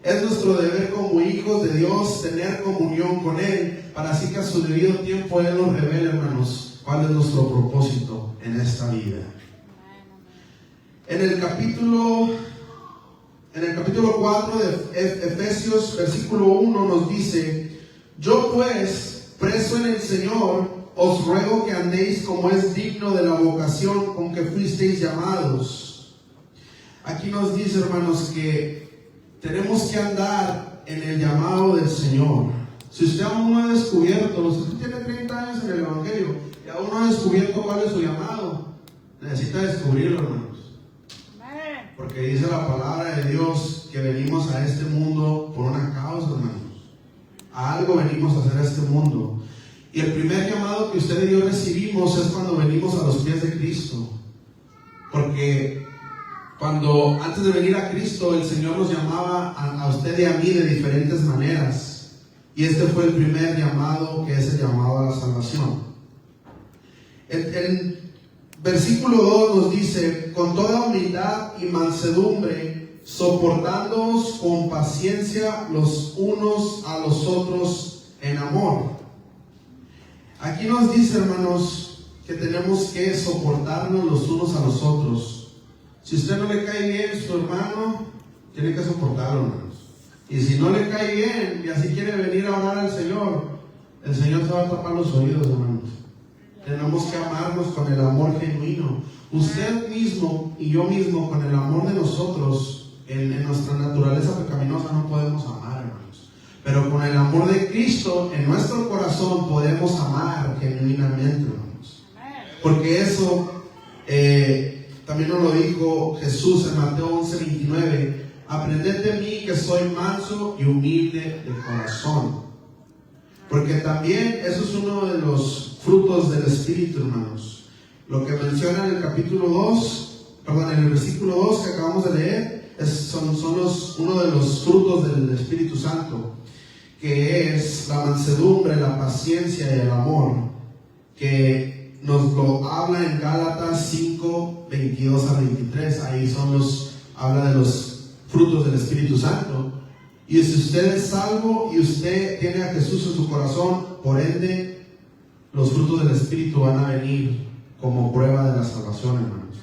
Es nuestro deber como hijos de Dios tener comunión con Él, para así que a su debido tiempo Él nos revele, hermanos, cuál es nuestro propósito en esta vida. En el capítulo 4 de Efesios, versículo 1 nos dice: yo pues, preso en el Señor, os ruego que andéis como es digno de la vocación con que fuisteis llamados. Aquí nos dice, hermanos, que tenemos que andar en el llamado del Señor. Si usted aún no ha descubierto, si usted tiene 30 años en el Evangelio y aún no ha descubierto cuál es su llamado, necesita descubrirlo, hermanos. Porque dice la palabra de Dios que venimos a este mundo por una causa, hermanos. A algo venimos a hacer a este mundo. Y el primer llamado que usted y yo recibimos es cuando venimos a los pies de Cristo. Porque antes de venir a Cristo, el Señor nos llamaba a usted y a mí de diferentes maneras. Y este fue el primer llamado, que es el llamado a la salvación. El versículo 2 nos dice: con toda humildad y mansedumbre, soportándoos con paciencia los unos a los otros en amor. Aquí nos dice, hermanos, que tenemos que soportarnos los unos a los otros. Si usted no le cae bien su hermano, tiene que soportarlo, hermanos. Y si no le cae bien y así quiere venir a orar al Señor, el Señor se va a tapar los oídos, hermanos. Tenemos que amarnos con el amor genuino. Usted mismo y yo mismo, con el amor de nosotros, en nuestra naturaleza pecaminosa, no podemos amar, hermanos. Pero con el amor de Cristo en nuestro corazón podemos amar genuinamente, hermanos. Porque eso también nos lo dijo Jesús en Mateo 11:29. Aprended de mí, que soy manso y humilde de corazón. Porque también eso es uno de los frutos del Espíritu, hermanos. Lo que menciona en el capítulo 2, en el versículo 2 que acabamos de leer, son uno de los frutos del Espíritu Santo, que es la mansedumbre, la paciencia y el amor, que nos lo habla en Gálatas 5:22-23. Ahí habla de los frutos del Espíritu Santo. Y si usted es salvo y usted tiene a Jesús en su corazón, por ende, los frutos del Espíritu van a venir como prueba de la salvación, hermanos.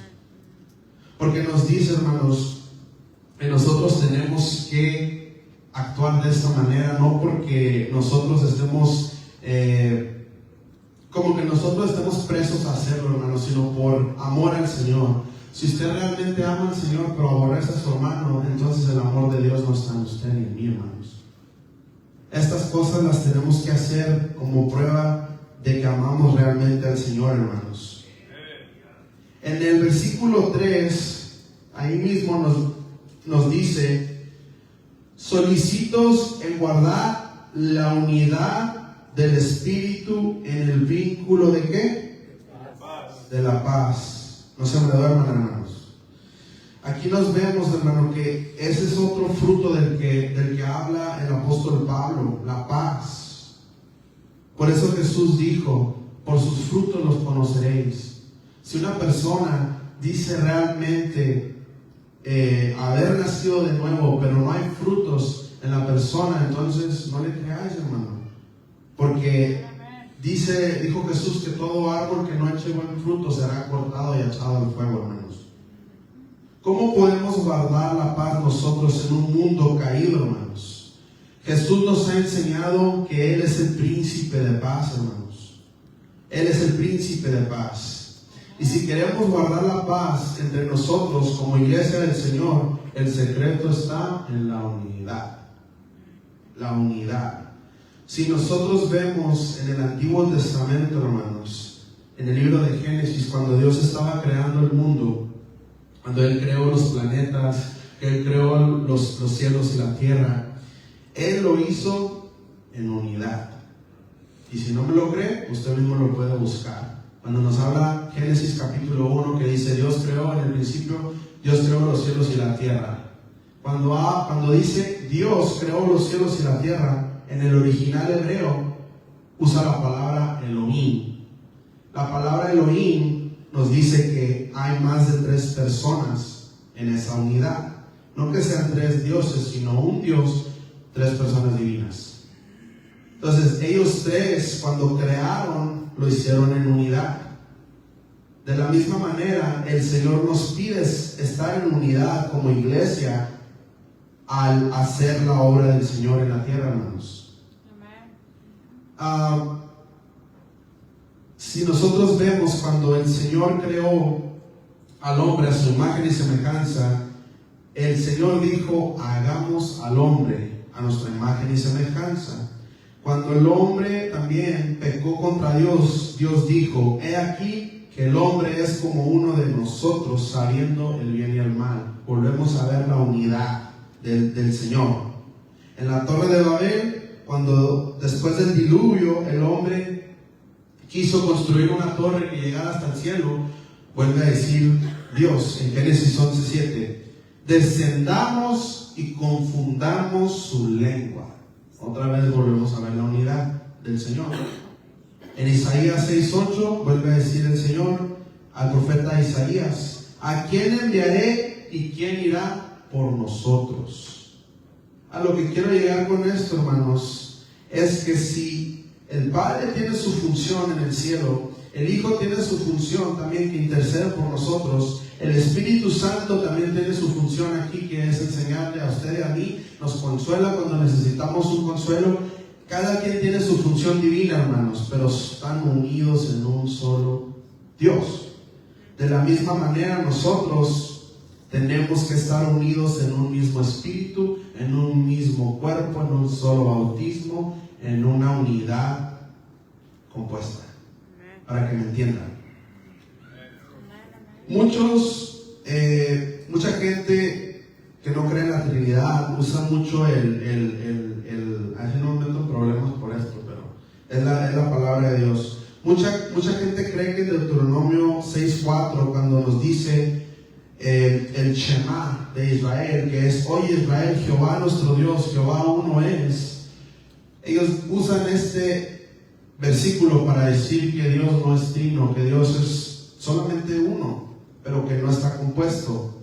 Porque nos dice, hermanos, que nosotros tenemos que actuar de esta manera, no porque nosotros estemos, como que nosotros estemos presos a hacerlo, hermanos, sino por amor al Señor. Si usted realmente ama al Señor, pero aborrece a su hermano, entonces el amor de Dios no está en usted ni en mí, hermanos. Estas cosas las tenemos que hacer como prueba de que amamos realmente al Señor, hermanos. En el versículo 3, ahí mismo nos dice: solicitos en guardar la unidad del Espíritu en el vínculo ¿de qué? De la paz. No se me duerman, hermanos. Aquí nos vemos, hermano, que ese es otro fruto del que habla el apóstol Pablo, la paz. Por eso Jesús dijo: por sus frutos los conoceréis. Si una persona dice realmente haber nacido de nuevo, pero no hay frutos en la persona, entonces no le creáis, hermano. Porque dijo Jesús que todo árbol que no eche buen fruto será cortado y echado al fuego, hermanos. ¿Cómo podemos guardar la paz nosotros en un mundo caído, hermanos? Jesús nos ha enseñado que Él es el príncipe de paz, hermanos. Él es el príncipe de paz. Y si queremos guardar la paz entre nosotros como iglesia del Señor, el secreto está en la unidad. La unidad. Si nosotros vemos en el Antiguo Testamento, hermanos, en el libro de Génesis, cuando Dios estaba creando el mundo, cuando Él creó los planetas, que Él creó los cielos y la tierra, Él lo hizo en unidad. Y si no me lo cree, usted mismo lo puede buscar. Cuando nos habla Génesis capítulo 1, que dice: Dios creó en el principio, Dios creó los cielos y la tierra. Cuando dice Dios creó los cielos y la tierra, en el original hebreo usa la palabra Elohim. La palabra Elohim nos dice que hay más de 3 personas en esa unidad. No que sean 3 dioses, sino un Dios, 3 personas divinas. Entonces ellos 3, cuando crearon, lo hicieron en unidad. De la misma manera, el Señor nos pide estar en unidad como iglesia al hacer la obra del Señor en la tierra, hermanos. Si nosotros vemos cuando el Señor creó al hombre a su imagen y semejanza, el Señor dijo: hagamos al hombre a nuestra imagen y semejanza. Cuando el hombre también pecó contra Dios, Dios dijo: he aquí que el hombre es como uno de nosotros, sabiendo el bien y el mal. Volvemos a ver la unidad del Señor. En la Torre de Babel, cuando después del diluvio el hombre quiso construir una torre que llegara hasta el cielo, vuelve a decir Dios en Génesis 11:7: descendamos y confundamos su lengua. Otra vez volvemos a ver la unidad del Señor. En Isaías 6:8 vuelve a decir el Señor al profeta Isaías: ¿a quién enviaré y quién irá por nosotros? A lo que quiero llegar con esto, hermanos, es que si el Padre tiene su función en el cielo, el Hijo tiene su función también, que intercede por nosotros, el Espíritu Santo también tiene su función aquí, que es enseñarle a usted y a mí, nos consuela cuando necesitamos un consuelo. Cada quien tiene su función divina, hermanos, pero están unidos en un solo Dios. De la misma manera, nosotros tenemos que estar unidos en un mismo espíritu, en un mismo cuerpo, en un solo bautismo, en una unidad compuesta. Para que me entiendan. Mucha gente que no cree en la Trinidad usa mucho a veces no me meto en problemas por esto, pero es la palabra de Dios. Mucha gente cree que en Deuteronomio 6:4, cuando nos dice el Shema de Israel, que es: oye Israel, Jehová nuestro Dios, Jehová uno es. Ellos usan este versículo para decir que Dios no es trino, que Dios es solamente uno, pero que no está compuesto.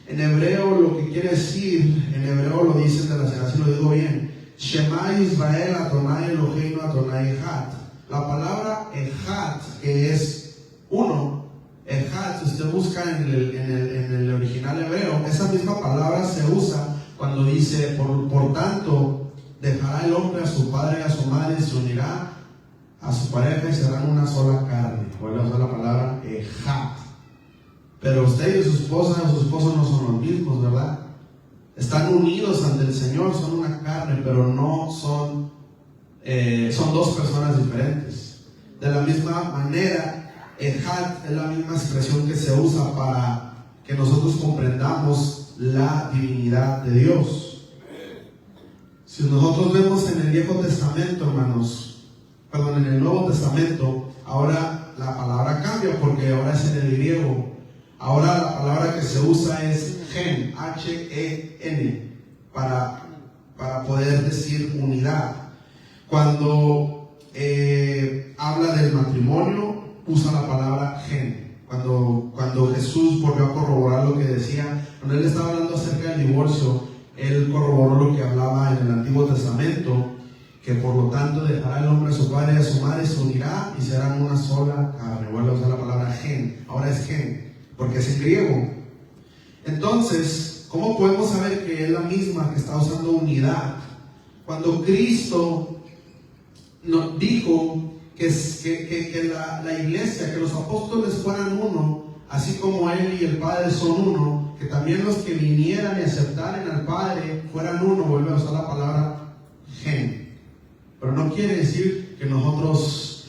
En hebreo lo que quiere decir, en hebreo lo dicen de la así lo digo bien: Shema Israel Adonai Eloheinu Adonai Echad. La palabra Echad, que es uno, Echad, si usted busca en el original hebreo, esa misma palabra se usa cuando dice: por tanto, dejará el hombre a su padre y a su madre, y se unirá a su pareja y serán una sola carne. Vuelve a usar la palabra Echad. Pero usted y su esposa o su esposo no son los mismos, ¿verdad? Están unidos ante el Señor, son una carne, pero no son 2 personas diferentes. De la misma manera, Echad es la misma expresión que se usa para que nosotros comprendamos la divinidad de Dios. Si nosotros vemos en el Viejo Testamento, hermanos, en el Nuevo Testamento, ahora la palabra cambia porque ahora es en el griego. Ahora la palabra que se usa es gen, H-E-N, para poder decir unidad. Cuando habla del matrimonio, usa la palabra gen. Cuando Jesús volvió a corroborar lo que decía, cuando él estaba hablando acerca del divorcio, él corroboró lo que hablaba en el Antiguo Testamento, que por lo tanto dejará el hombre a su padre y a su madre, se unirá y serán una sola carne. Vuelve a usar la palabra gen, ahora es gen, porque es en griego. Entonces, ¿cómo podemos saber que es la misma que está usando unidad? Cuando Cristo nos dijo que la iglesia, que los apóstoles fueran uno, así como Él y el Padre son uno, que también los que vinieran y aceptaran al Padre fueran uno. Vuelve a usar la palabra gen. Pero no quiere decir que nosotros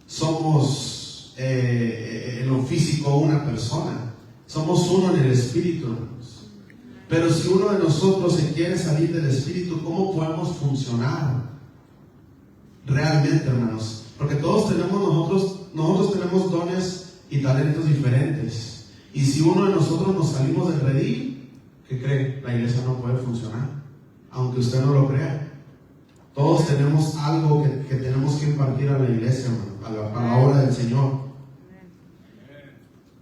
somos en lo físico una persona. Somos uno en el espíritu, hermanos. Pero si uno de nosotros se quiere salir del espíritu, ¿cómo podemos funcionar realmente, hermanos? Porque nosotros tenemos dones y talentos diferentes. Y si uno de nosotros nos salimos del redil, ¿qué cree? La iglesia no puede funcionar, aunque usted no lo crea. Todos tenemos algo que tenemos que impartir a la iglesia, hermano, a la obra del Señor.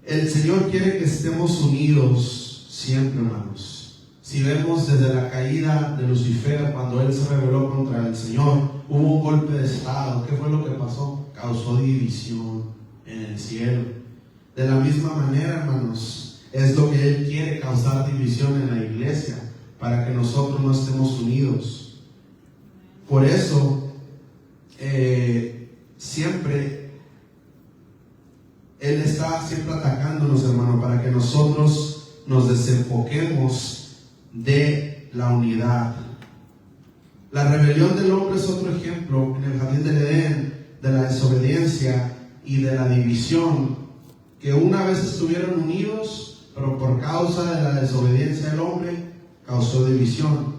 El Señor quiere que estemos unidos siempre, hermanos. Si vemos desde la caída de Lucifer, cuando él se rebeló contra el Señor, hubo un golpe de estado. ¿Qué fue lo que pasó? Causó división en el cielo. De la misma manera, hermanos, es lo que él quiere, causar división en la iglesia, para que nosotros no estemos unidos. Por eso, siempre Él está siempre atacándonos, hermano, para que nosotros nos desenfoquemos de la unidad. La rebelión del hombre es otro ejemplo en el jardín del Edén, de la desobediencia y de la división, que una vez estuvieron unidos, pero por causa de la desobediencia del hombre, causó división.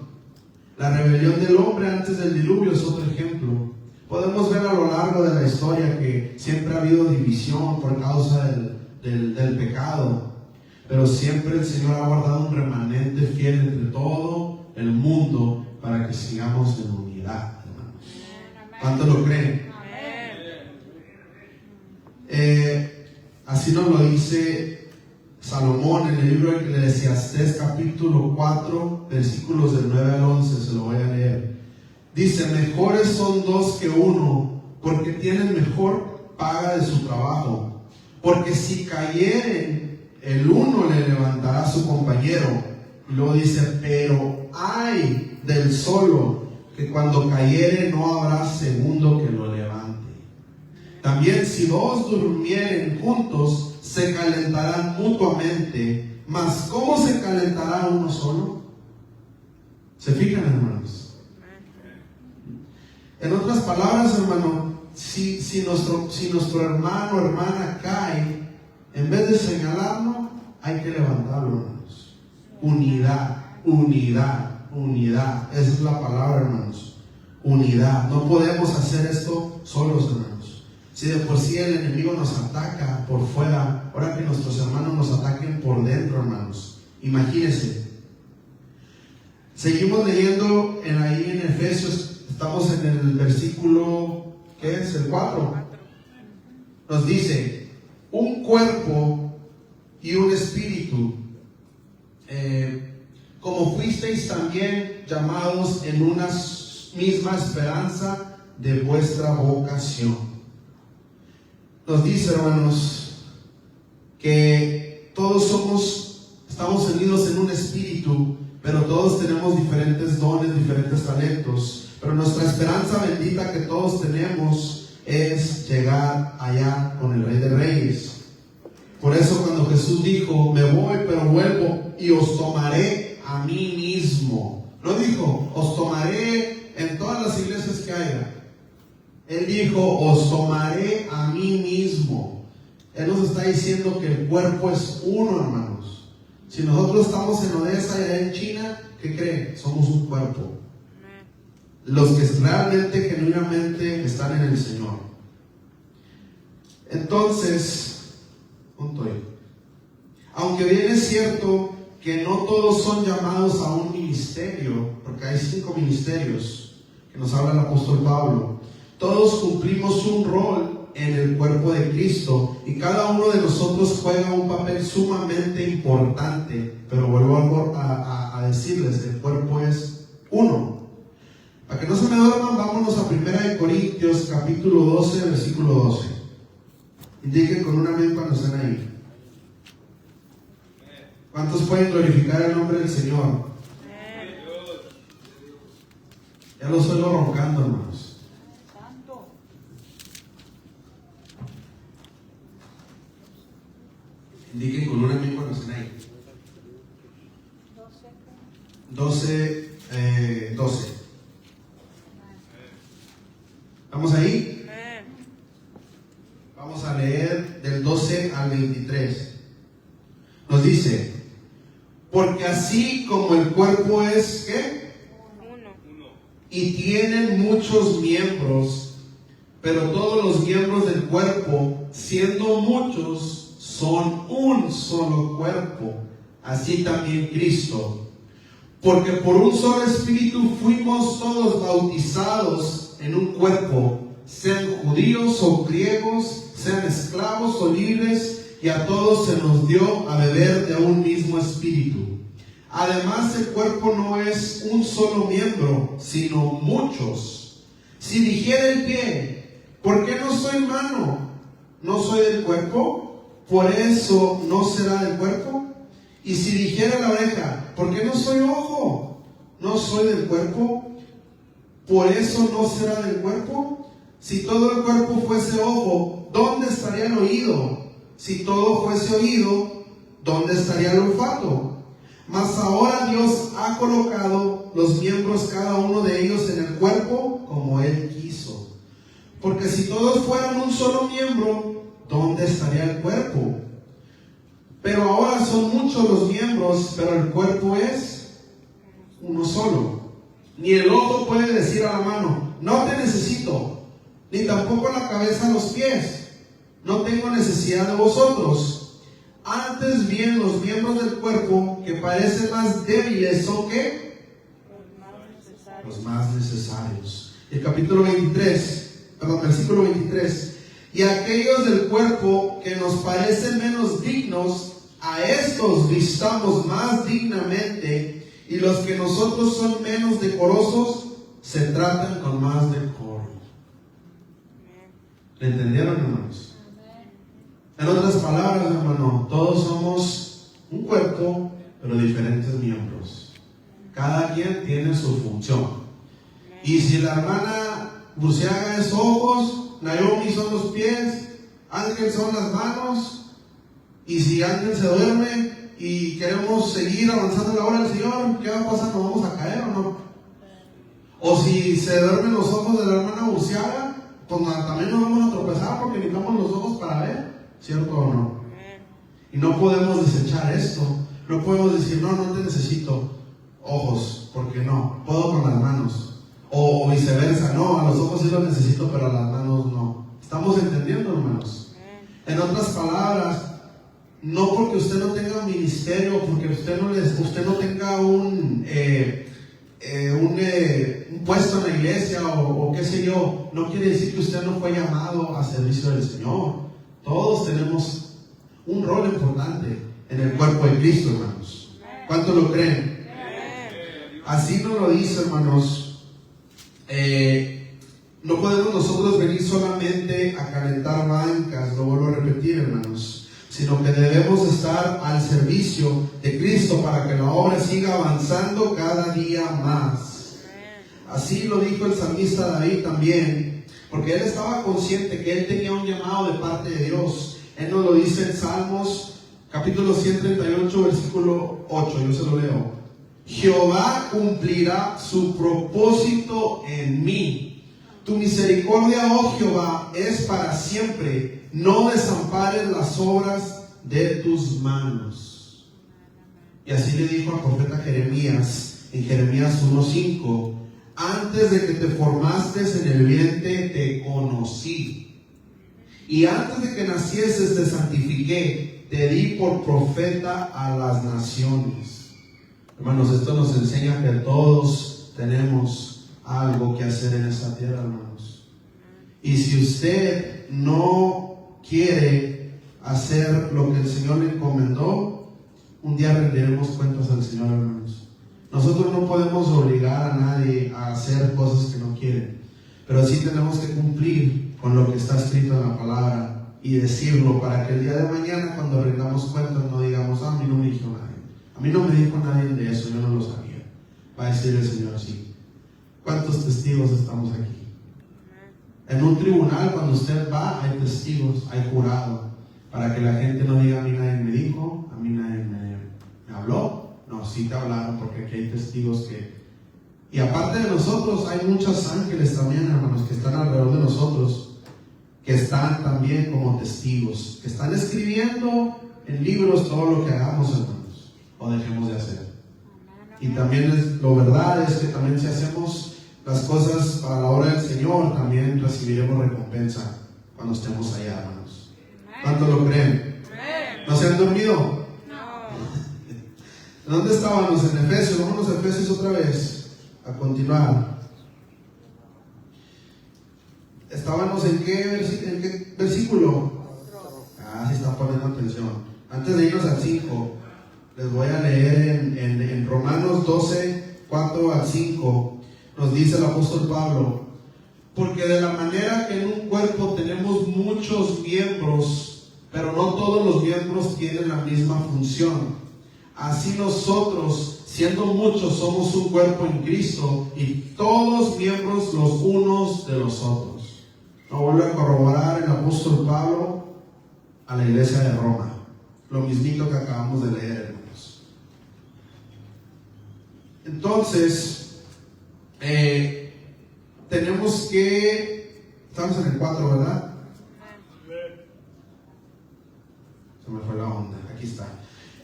La rebelión del hombre antes del diluvio es otro ejemplo. Podemos ver a lo largo de la historia que siempre ha habido división por causa del pecado, pero siempre el Señor ha guardado un remanente fiel entre todo el mundo para que sigamos en unidad, hermanos. ¿Cuánto lo creen? Así nos lo dice Salomón en el libro de Eclesiastés capítulo 4 versículos del 9 al 11, se lo voy a leer. Dice: mejores son dos que uno, porque tienen mejor paga de su trabajo. Porque si cayeren, el uno le levantará a su compañero. Y luego dice: pero ay del solo, que cuando cayere no habrá segundo que lo levante. También si dos durmieren juntos, se calentarán mutuamente. Mas ¿cómo se calentará uno solo? ¿Se fijan, hermanos? En otras palabras, hermano, si nuestro hermano o hermana cae, en vez de señalarlo, hay que levantarlo, hermanos. Unidad, unidad, unidad. Esa es la palabra, hermanos. Unidad. No podemos hacer esto solos, hermanos. Si de por sí el enemigo nos ataca por fuera, ahora que nuestros hermanos nos ataquen por dentro, hermanos. Imagínense. Seguimos leyendo ahí en Efesios, estamos en el versículo, ¿qué es? El 4. Nos dice: un cuerpo y un espíritu, como fuisteis también llamados en una misma esperanza de vuestra vocación. Nos dice, hermanos, que todos estamos unidos en un espíritu, pero todos tenemos diferentes dones, diferentes talentos. Pero nuestra esperanza bendita que todos tenemos es llegar allá con el Rey de Reyes. Por eso cuando Jesús dijo: me voy, pero vuelvo y os tomaré a mí mismo. No dijo: os tomaré en todas las iglesias que haya. Él dijo: os tomaré a mí mismo. Él nos está diciendo que el cuerpo es uno, hermanos. Si nosotros estamos en Odessa y allá en China, ¿qué creen? Somos un cuerpo. Los que realmente, genuinamente están en el Señor. Entonces, aunque bien es cierto que no todos son llamados a un ministerio, porque hay 5 ministerios que nos habla el apóstol Pablo. Todos cumplimos un rol en el cuerpo de Cristo y cada uno de nosotros juega un papel sumamente importante. Pero vuelvo a decirles, el cuerpo es uno. Para que no se me duerman, vámonos a 1 Corintios capítulo 12, versículo 12. Indiquen con un amén cuando estén ahí. ¿Cuántos pueden glorificar el nombre del Señor? Ya lo suelo roncando, hermanos. Indiquen con un amén cuando estén ahí. 12. ¿Estamos ahí? Vamos a leer del 12 al 23. Nos dice: porque así como el cuerpo es, ¿qué? Uno. Y tienen muchos miembros, pero todos los miembros del cuerpo, siendo muchos, son un solo cuerpo. así también Cristo. Porque por un solo espíritu fuimos todos bautizados en un cuerpo, sean judíos o griegos, sean esclavos o libres, y a todos se nos dio a beber de un mismo espíritu. Además, el cuerpo no es un solo miembro, sino muchos. Si dijera el pie, ¿por qué no soy mano? ¿No soy del cuerpo? ¿Por eso no será del cuerpo? Y si dijera la oreja, ¿por qué no soy ojo? ¿No soy del cuerpo? ¿Por eso no será del cuerpo? Si todo el cuerpo fuese ojo, ¿dónde estaría el oído? Si todo fuese oído, ¿dónde estaría el olfato? Mas ahora Dios ha colocado los miembros, cada uno de ellos, en el cuerpo como Él quiso. Porque si todos fueran un solo miembro, ¿dónde estaría el cuerpo? Pero ahora son muchos los miembros, pero el cuerpo es uno solo. Ni el ojo puede decir a la mano, no te necesito, ni tampoco la cabeza a los pies, no tengo necesidad de vosotros. Antes bien, los miembros del cuerpo que parecen más débiles son ¿qué? Los más necesarios. El versículo 23. Y aquellos del cuerpo que nos parecen menos dignos, a estos vistamos más dignamente, y los que nosotros son menos decorosos, se tratan con más decoro. ¿Le entendieron, hermanos? En otras palabras, hermano, todos somos un cuerpo, pero diferentes miembros. Cada quien tiene su función. Y si la hermana Burciaga es ojos, Naomi son los pies, Ángel son las manos, y si Ángel se duerme y queremos seguir avanzando en la obra del Señor, ¿qué va a pasar? ¿Nos vamos a caer o no? O si se duermen los ojos de la hermana Burciaga, pues también nos vamos a tropezar porque necesitamos los ojos para ver, ¿cierto o no? Y no podemos desechar esto. No podemos decir, no te necesito ojos, porque no, puedo con las manos. O viceversa, no, a los ojos sí los necesito, pero a las manos no. ¿Estamos entendiendo, hermanos? En otras palabras, no porque usted no tenga un ministerio, porque usted no tenga un puesto en la iglesia o qué sé yo, no quiere decir que usted no fue llamado a servicio del Señor. Todos tenemos un rol importante en el cuerpo de Cristo, hermanos. ¿Cuántos lo creen? Así nos lo dice, hermanos. No podemos nosotros venir solamente a calentar bancas, lo vuelvo a repetir, hermanos, sino que debemos estar al servicio de Cristo para que la obra siga avanzando cada día más. Así lo dijo el salmista David también, porque él estaba consciente que él tenía un llamado de parte de Dios. Él nos lo dice en Salmos capítulo 138 versículo 8, yo se lo leo. Jehová cumplirá su propósito en mí. Tu misericordia, oh Jehová, es para siempre. No desampares las obras de tus manos. Y así le dijo al profeta Jeremías, en Jeremías 1:5, antes de que te formaste en el vientre te conocí. Y antes de que nacieses te santifiqué, te di por profeta a las naciones. Hermanos, esto nos enseña que todos tenemos algo que hacer en esta tierra, hermanos. Y si usted no quiere hacer lo que el Señor le encomendó, un día rendiremos cuentas al Señor, hermanos. Nosotros no podemos obligar a nadie a hacer cosas que no quieren, pero sí tenemos que cumplir con lo que está escrito en la palabra y decirlo para que el día de mañana, cuando rendamos cuentas, no digamos, a mí no me dijo nadie. A mí no me dijo nadie de eso, yo no lo sabía. Va a decir el Señor así. ¿Cuántos testigos estamos aquí? En un tribunal, cuando usted va, hay testigos, hay jurado, para que la gente no diga, a mí nadie me dijo, a mí nadie me habló. No, sí te hablaron, porque aquí hay testigos que... Y aparte de nosotros, hay muchos ángeles también, hermanos, que están alrededor de nosotros, que están también como testigos, que están escribiendo en libros todo lo que hagamos, hermanos, o dejemos de hacer. Y también lo verdad es que también si hacemos las cosas para la obra del Señor, también recibiremos recompensa cuando estemos allá, hermanos. ¿Cuánto lo creen? ¿No se han dormido? No. ¿Dónde estábamos? En Efesios. Vámonos a Efesios otra vez, a continuar. ¿Estábamos en qué versículo? Sí están poniendo atención. Antes de irnos al 5, les voy a leer en Romanos 12, 4 al 5. Nos dice el apóstol Pablo: porque de la manera que en un cuerpo tenemos muchos miembros, pero no todos los miembros tienen la misma función, así nosotros, siendo muchos, somos un cuerpo en Cristo y todos miembros los unos de los otros. Lo vuelve a corroborar el apóstol Pablo a la iglesia de Roma. Lo mismito que acabamos de leer, hermanos. Entonces, tenemos que... Estamos en el 4, ¿verdad? Se me fue la onda. Aquí está.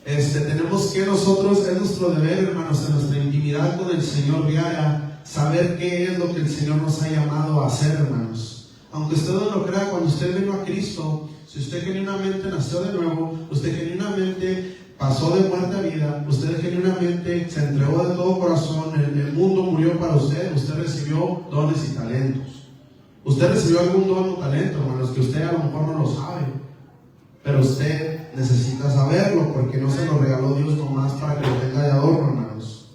Tenemos que nosotros, es nuestro deber, hermanos, en nuestra intimidad con el Señor diaria, saber qué es lo que el Señor nos ha llamado a hacer, hermanos. Aunque usted no lo crea, cuando usted vino a Cristo, si usted genuinamente nació de nuevo, usted genuinamente pasó de muerte a vida, usted genuinamente se entregó de todo corazón, el mundo murió para usted, usted recibió dones y talentos. Usted recibió algún don o talento, hermanos, que usted a lo mejor no lo sabe, pero usted necesita saberlo, porque no se lo regaló Dios nomás para que lo tenga de adorno, hermanos.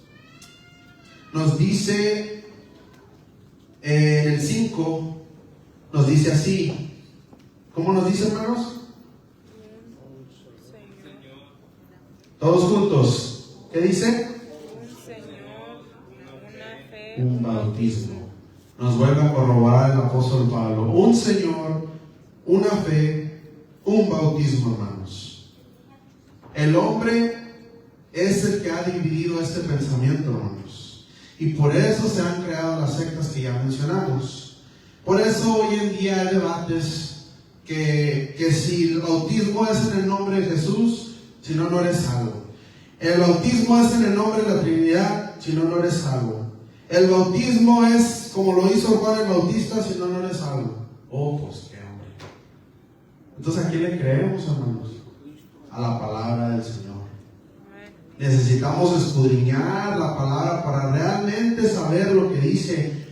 Nos dice en el 5, nos dice así. ¿Cómo nos dice, hermanos? Todos juntos. ¿Qué dice? Un Señor, una fe, Un bautismo. Nos vuelve a corroborar el apóstol Pablo. Un Señor, una fe, un bautismo, hermanos. El hombre es el que ha dividido este pensamiento, hermanos. Y por eso se han creado las sectas que ya mencionamos. Por eso hoy en día hay debates que si el bautismo es en el nombre de Jesús, si no, no eres salvo. El bautismo es en el nombre de la Trinidad, si no, no eres salvo. El bautismo es como lo hizo Juan el Bautista, si no, no eres salvo. Oh, pues qué hombre. Entonces, ¿a quién le creemos, hermanos? A la palabra del Señor. Necesitamos escudriñar la palabra para realmente saber lo que dice,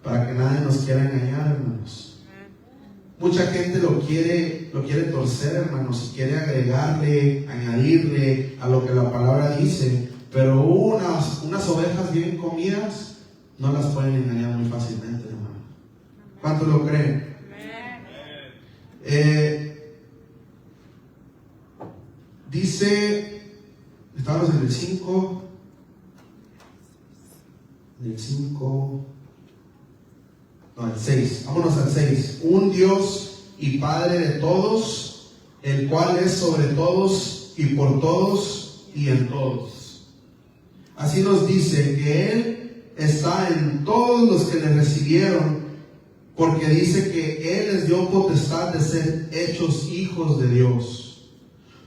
para que nadie nos quiera engañar, hermanos. Mucha gente lo quiere torcer, hermanos, y quiere agregarle, añadirle a lo que la palabra dice, pero unas ovejas bien comidas no las pueden engañar muy fácilmente, hermano. ¿Cuántos lo creen? Dice, estamos en el 5, el 6, vámonos al 6. Un Dios y Padre de todos, el cual es sobre todos y por todos y en todos. Así nos dice que Él está en todos los que le recibieron, porque dice que Él les dio potestad de ser hechos hijos de Dios.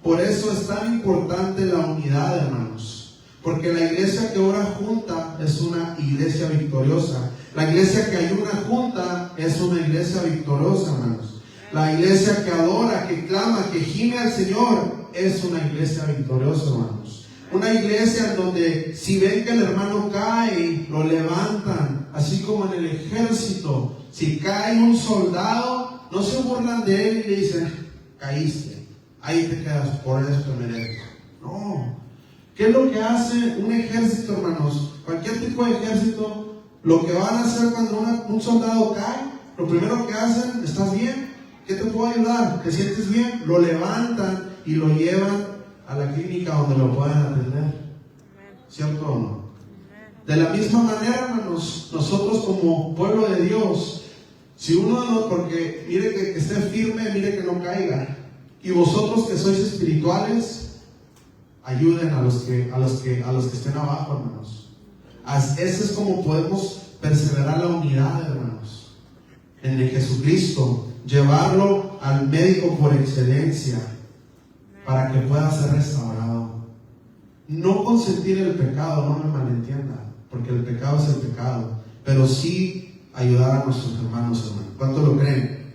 Por eso es tan importante la unidad, hermanos, porque la iglesia que ora junta es una iglesia victoriosa. La iglesia que ayuna junta es una iglesia victoriosa, hermanos. La iglesia que adora, que clama, que gime al Señor es una iglesia victoriosa, hermanos. Una iglesia en donde si ven que el hermano cae, lo levantan, así como en el ejército. Si cae un soldado, no se burlan de él y le dicen: caíste, ahí te quedas, por eso te mereces. No. ¿Qué es lo que hace un ejército, hermanos? Cualquier tipo de ejército. Lo que van a hacer cuando un soldado cae, lo primero que hacen: ¿estás bien? ¿Qué te puedo ayudar? ¿Te sientes bien? Lo levantan y lo llevan a la clínica donde lo puedan atender. ¿Cierto o no? De la misma manera, hermanos, nosotros como pueblo de Dios, si uno no, porque mire que esté firme, mire que no caiga. Y vosotros que sois espirituales, ayuden a los que estén abajo, hermanos. Ese es como podemos perseverar la unidad, hermanos, en el Jesucristo, llevarlo al médico por excelencia para que pueda ser restaurado. No consentir el pecado, no me malentienda, porque el pecado es el pecado, pero sí ayudar a nuestros hermanos. ¿Cuánto lo creen?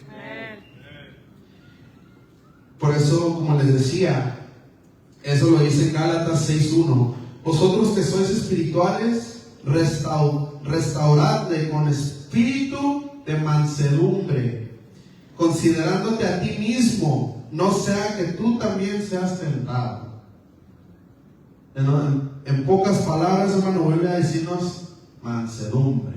Por eso, como les decía, eso lo dice Gálatas 6:1. vosotros que sois espirituales, restauradle con espíritu de mansedumbre, considerándote a ti mismo, no sea que tú también seas tentado. En pocas palabras, hermano, vuelve a decirnos mansedumbre.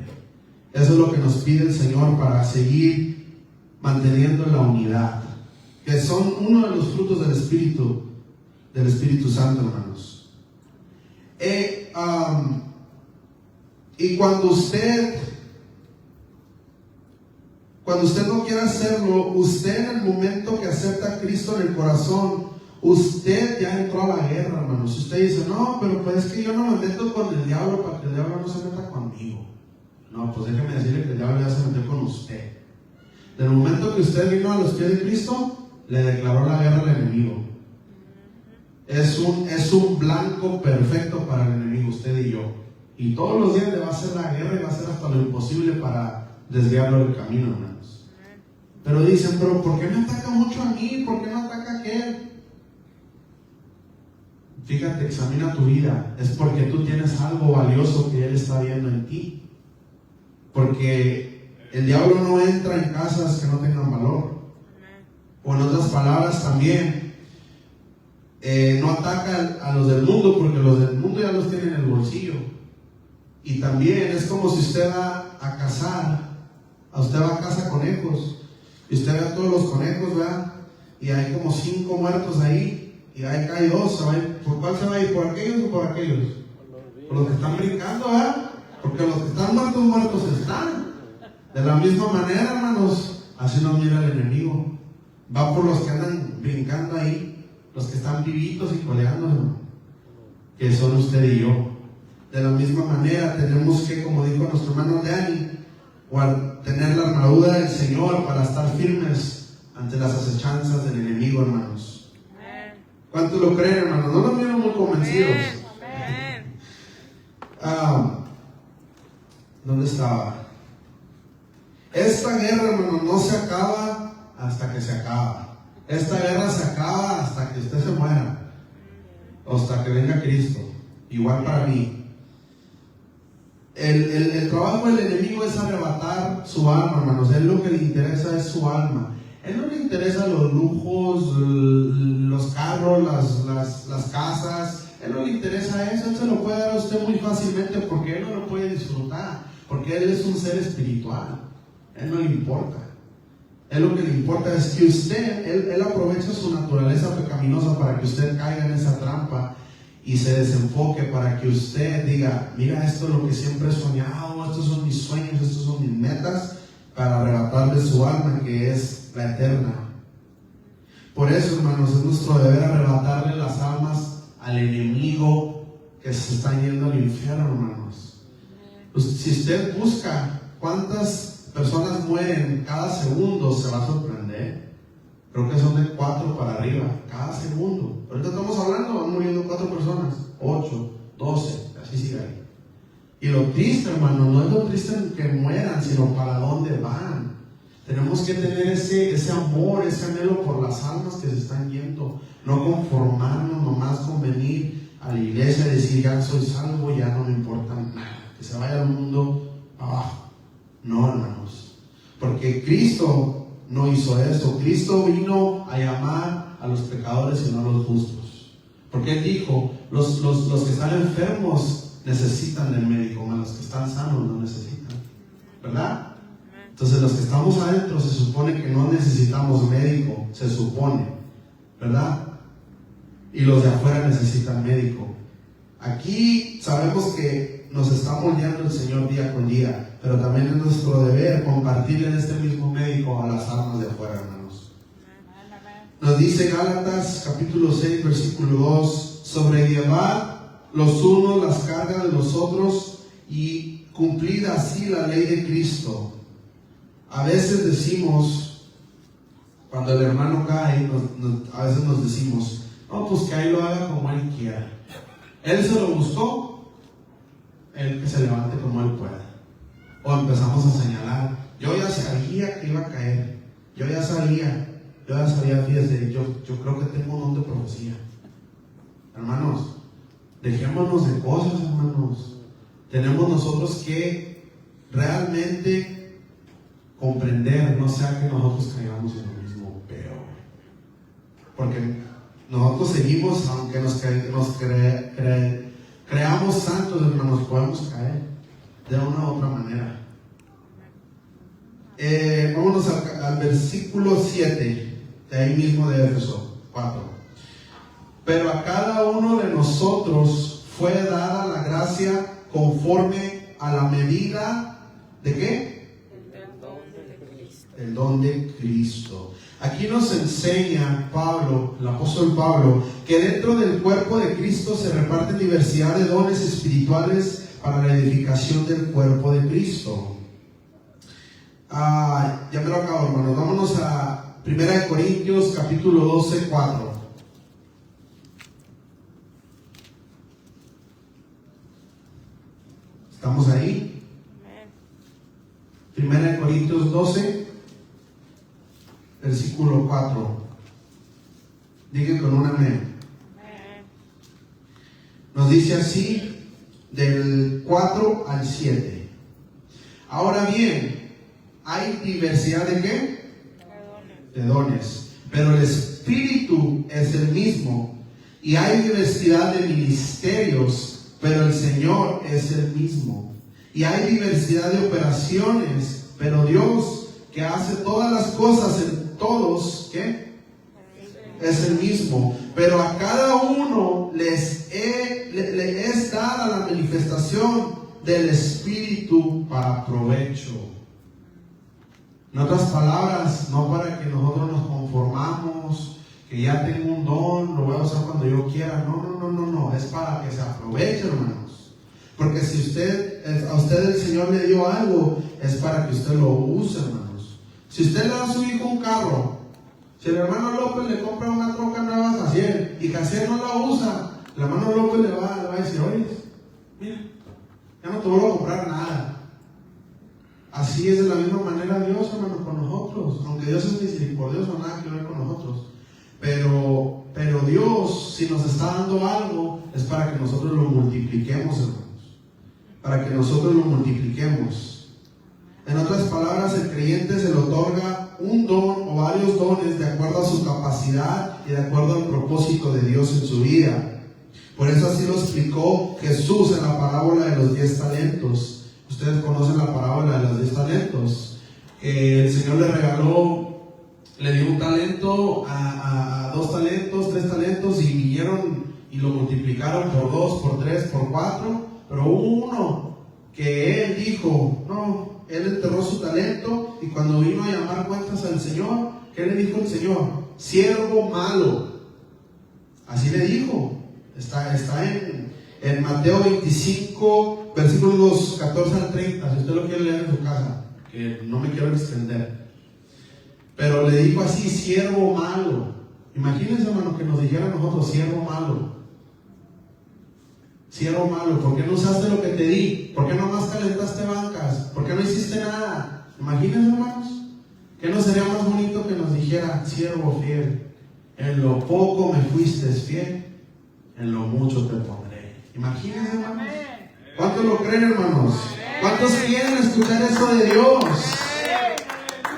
Eso es lo que nos pide el Señor para seguir manteniendo la unidad, que son uno de los frutos del Espíritu Santo, hermanos. Y cuando usted no quiera hacerlo, usted en el momento que acepta a Cristo en el corazón, usted ya entró a la guerra, hermanos. Usted dice, no, pero pues es que yo no me meto con el diablo para que el diablo no se meta conmigo. No, pues déjeme decirle que el diablo ya se metió con usted. Del momento que usted vino a los pies de Cristo, le declaró la guerra al enemigo. Es un blanco perfecto para el enemigo, usted y yo. Y todos los días le va a hacer la guerra y va a hacer hasta lo imposible para desviarlo del camino, hermanos. Pero dicen, pero ¿por qué me ataca mucho a mí? ¿Por qué no ataca a aquel? Fíjate, examina tu vida. Es porque tú tienes algo valioso que Él está viendo en ti. Porque el diablo no entra en casas que no tengan valor. O en otras palabras también, no ataca a los del mundo, porque los del mundo ya los tienen en el bolsillo. Y también es como si usted va a cazar, usted va a cazar conejos, y usted ve a todos los conejos, ¿verdad? Y hay como 5 muertos ahí, y ahí cae 2, ¿se va a ir? ¿Por cuál se va a ir? ¿Por aquellos o por aquellos? Por los que están brincando, ¿verdad? Porque los que están muertos están. De la misma manera, hermanos, así nos mira el enemigo. Va por los que andan brincando ahí, los que están vivitos y coleando, que son usted y yo. De la misma manera tenemos que, como dijo nuestro hermano Dani, tener la armadura del Señor para estar firmes ante las acechanzas del enemigo, hermanos. ¿Cuántos lo creen, hermanos? No lo vieron muy convencidos. ¿Dónde estaba? Esta guerra, hermanos, no se acaba hasta que se acaba. Esta guerra se acaba hasta que usted se muera, hasta que venga Cristo. Igual para mí. El trabajo del enemigo es arrebatar su alma, hermanos. A él lo que le interesa es su alma. A él no le interesa los lujos, los carros, las casas. A él no le interesa eso. Él se lo puede dar a usted muy fácilmente porque él no lo puede disfrutar. Porque él es un ser espiritual. A él no le importa. A él lo que le importa es que usted, él aprovecha su naturaleza pecaminosa para que usted caiga en esa trampa y se desenfoque, para que usted diga, mira, esto es lo que siempre he soñado, estos son mis sueños, estos son mis metas, para arrebatarle su alma, que es la eterna. Por eso, hermanos, es nuestro deber arrebatarle las almas al enemigo que se está yendo al infierno, hermanos. Pues, si usted busca cuántas personas mueren cada segundo, se va a sorprender. Creo que son de 4 para arriba, cada segundo. Ahorita estamos hablando, van muriendo 4 personas, 8, 12, así sigue ahí. Y lo triste, hermano, no es lo triste en que mueran, sino para dónde van. Tenemos que tener ese amor, ese anhelo por las almas que se están yendo. No conformarnos nomás con venir a la iglesia y decir, ya soy salvo, ya no me importa nada. Que se vaya al mundo abajo. No, hermanos. Porque Cristo no hizo eso. Cristo vino a llamar a los pecadores y no a los justos. Porque Él dijo, los que están enfermos necesitan del médico, mas los que están sanos no necesitan. ¿Verdad? Entonces los que estamos adentro se supone que no necesitamos médico, se supone. ¿Verdad? Y los de afuera necesitan médico. Aquí sabemos que nos está moldeando el Señor día con día, pero también es nuestro deber compartirle en este mismo médico a las almas de afuera, hermanos. Nos dice Gálatas capítulo 6 versículo 2, sobrellevad los unos las cargas de los otros y cumplid así la ley de Cristo. A veces decimos, cuando el hermano cae, a veces nos decimos, no, pues que ahí lo haga como él quiera. Él se lo buscó, él que se levante como él pueda. O empezamos a señalar, yo ya sabía que iba a caer, yo ya sabía, fíjese, yo creo que tengo un don de profecía. Hermanos, Dejémonos de cosas, hermanos. Tenemos nosotros que realmente comprender, no sea que nosotros caigamos en lo mismo peor. Porque nosotros seguimos, aunque creamos santos, hermanos, podemos caer de una u otra manera. Vámonos al versículo 7, de ahí mismo de Éfeso 4. Pero a cada uno de nosotros fue dada la gracia conforme a la medida ¿de qué? El don de Cristo. El don de Cristo. Aquí nos enseña Pablo, el apóstol Pablo, que dentro del cuerpo de Cristo se reparten diversidad de dones espirituales para la edificación del cuerpo de Cristo. Ya me lo acabo, hermanos. Vámonos a 1 Corintios capítulo 12, 4. ¿Estamos ahí? 1 Corintios 12, versículo 4. Digan con un amén. Nos dice así, del 4 al 7. Ahora bien, hay diversidad de ¿qué? De dones. Pero el Espíritu es el mismo. Y hay diversidad de ministerios, pero el Señor es el mismo. Y hay diversidad de operaciones, pero Dios, que hace todas las cosas en todos, ¿qué? Es el mismo. Pero a cada uno le es dada la manifestación del Espíritu para provecho. En otras palabras, no para que nosotros nos conformamos, que ya tengo un don, lo voy a usar cuando yo quiera. No, es para que se aproveche, hermanos. Porque si a usted el Señor le dio algo, es para que usted lo use, hermanos. Si usted le da a su hijo un carro, si el hermano López le compra una troca nueva a Jaciel y Jaciel no la usa, el hermano López le va a decir, oye, mira, ya no te vuelvo a comprar nada. Así es de la misma manera Dios, hermanos, con nosotros. Aunque Dios es misericordioso, nada que ver con nosotros. Pero Dios, si nos está dando algo, es para que nosotros lo multipliquemos, hermanos. Para que nosotros lo multipliquemos. En otras palabras, el creyente se le otorga un don o varios dones de acuerdo a su capacidad y de acuerdo al propósito de Dios en su vida. Por eso así lo explicó Jesús en la parábola de los 10 talentos. Ustedes conocen la parábola de los 10 talentos. El Señor le dio un talento a 2 talentos, 3 talentos, y vinieron y lo multiplicaron por 2, por 3, por 4. Pero hubo uno que él dijo, no, él enterró su talento, y cuando vino a llamar cuentas al Señor, ¿qué le dijo el Señor? Siervo malo. Así le dijo. Está en Mateo 25, versículos 14 al 30, si usted lo quiere leer en su casa, que no me quiero extender. Pero le dijo así, siervo malo. Imagínense, hermano, que nos dijera a nosotros, siervo malo. Siervo malo, ¿por qué no usaste lo que te di? ¿Por qué nomás calentaste bancas? ¿Por qué no hiciste nada? Imagínense, hermanos, ¿qué no sería más bonito que nos dijera, siervo fiel? En lo poco me fuiste fiel, en lo mucho te pondré. Imagínense, hermanos. ¿Cuántos lo creen, hermanos? ¿Cuántos quieren escuchar eso de Dios?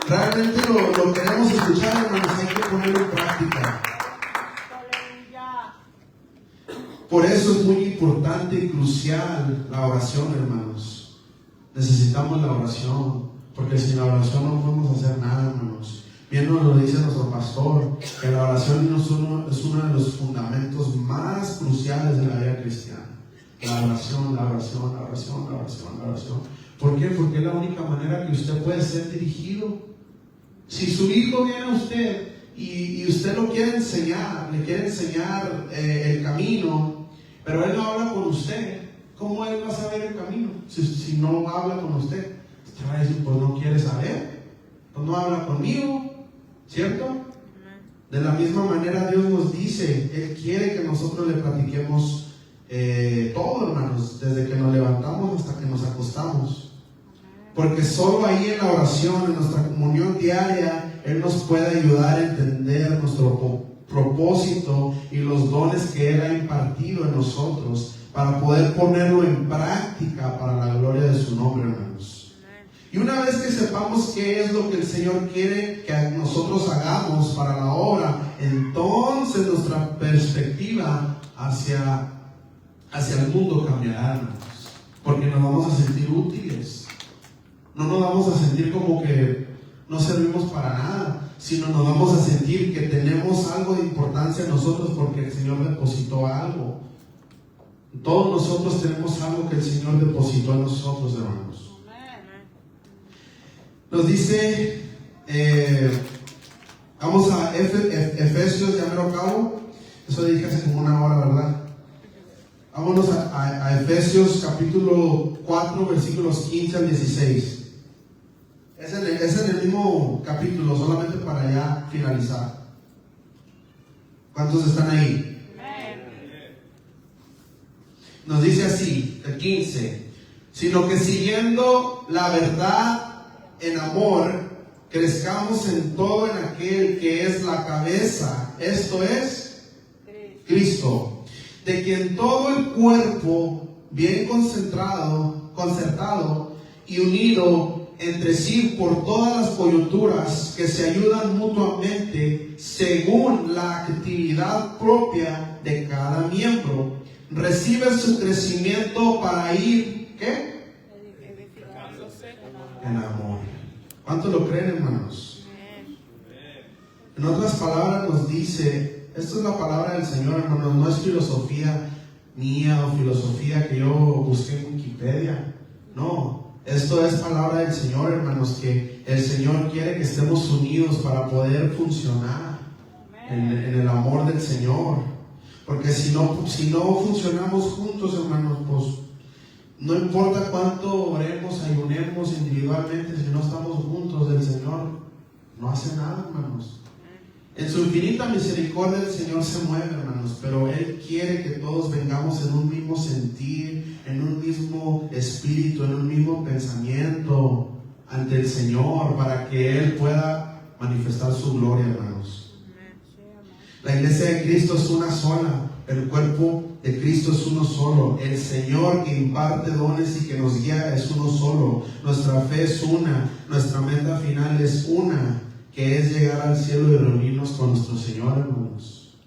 Realmente lo queremos escuchar, hermanos. Hay que ponerlo en práctica. Por eso es muy importante y crucial la oración, hermanos. Necesitamos la oración, porque sin la oración no podemos hacer nada, hermanos. Bien nos lo dice nuestro pastor, que la oración es uno de los fundamentos más cruciales de la vida cristiana. La oración, la oración, la oración, la oración, la oración. ¿Por qué? Porque es la única manera que usted puede ser dirigido. Si su hijo viene a usted y usted lo quiere enseñar, le quiere enseñar el camino, pero él no habla con usted, ¿cómo él va a saber el camino? Si no habla con usted, usted va a decir, pues no quiere saber, pues no habla conmigo, ¿cierto? De la misma manera Dios nos dice, Él quiere que nosotros le platiquemos todo, hermanos, desde que nos levantamos hasta que nos acostamos. Porque solo ahí en la oración, en nuestra comunión diaria, Él nos puede ayudar a entender nuestro propósito y los dones que Él ha impartido en nosotros para poder ponerlo en práctica para la gloria de su nombre, hermanos. Y una vez que sepamos qué es lo que el Señor quiere que nosotros hagamos para la obra, entonces nuestra perspectiva hacia el mundo cambiará, hermanos, porque nos vamos a sentir útiles. No nos vamos a sentir como que no servimos para nada, sino nos vamos a sentir que tenemos algo de importancia en nosotros porque el Señor depositó algo. Todos nosotros tenemos algo que el Señor depositó en nosotros, hermanos. Nos dice, vamos a Efesios, ya me lo acabo. Eso dije hace como una hora, ¿verdad? Vámonos a Efesios capítulo 4, versículos 15 al 16. Es en el mismo capítulo, solamente para ya finalizar. ¿Cuántos están ahí? Nos dice así, el 15: sino que siguiendo la verdad en amor, crezcamos en todo en aquel que es la cabeza, esto es Cristo, de quien todo el cuerpo, bien concertado y unido entre sí por todas las coyunturas que se ayudan mutuamente según la actividad propia de cada miembro, recibe su crecimiento para ir, ¿qué? En amor. ¿Cuánto lo creen, hermanos? En otras palabras nos dice, esto es la palabra del Señor, hermanos, no es filosofía mía o filosofía que yo busqué en Wikipedia. No, esto es palabra del Señor, hermanos, que el Señor quiere que estemos unidos para poder funcionar en el amor del Señor. Porque si no funcionamos juntos, hermanos, pues no importa cuánto oremos, ayunemos individualmente, si no estamos juntos del Señor, no hace nada, hermanos. En su infinita misericordia el Señor se mueve, hermanos, pero Él quiere que todos vengamos en un mismo sentir, en un mismo espíritu, en un mismo pensamiento ante el Señor, para que Él pueda manifestar su gloria, hermanos. La iglesia de Cristo es una sola, el cuerpo de Cristo es uno solo, el Señor que imparte dones y que nos guía es uno solo, nuestra fe es una, nuestra meta final es una, que es llegar al cielo y reunirnos con nuestro Señor, hermanos.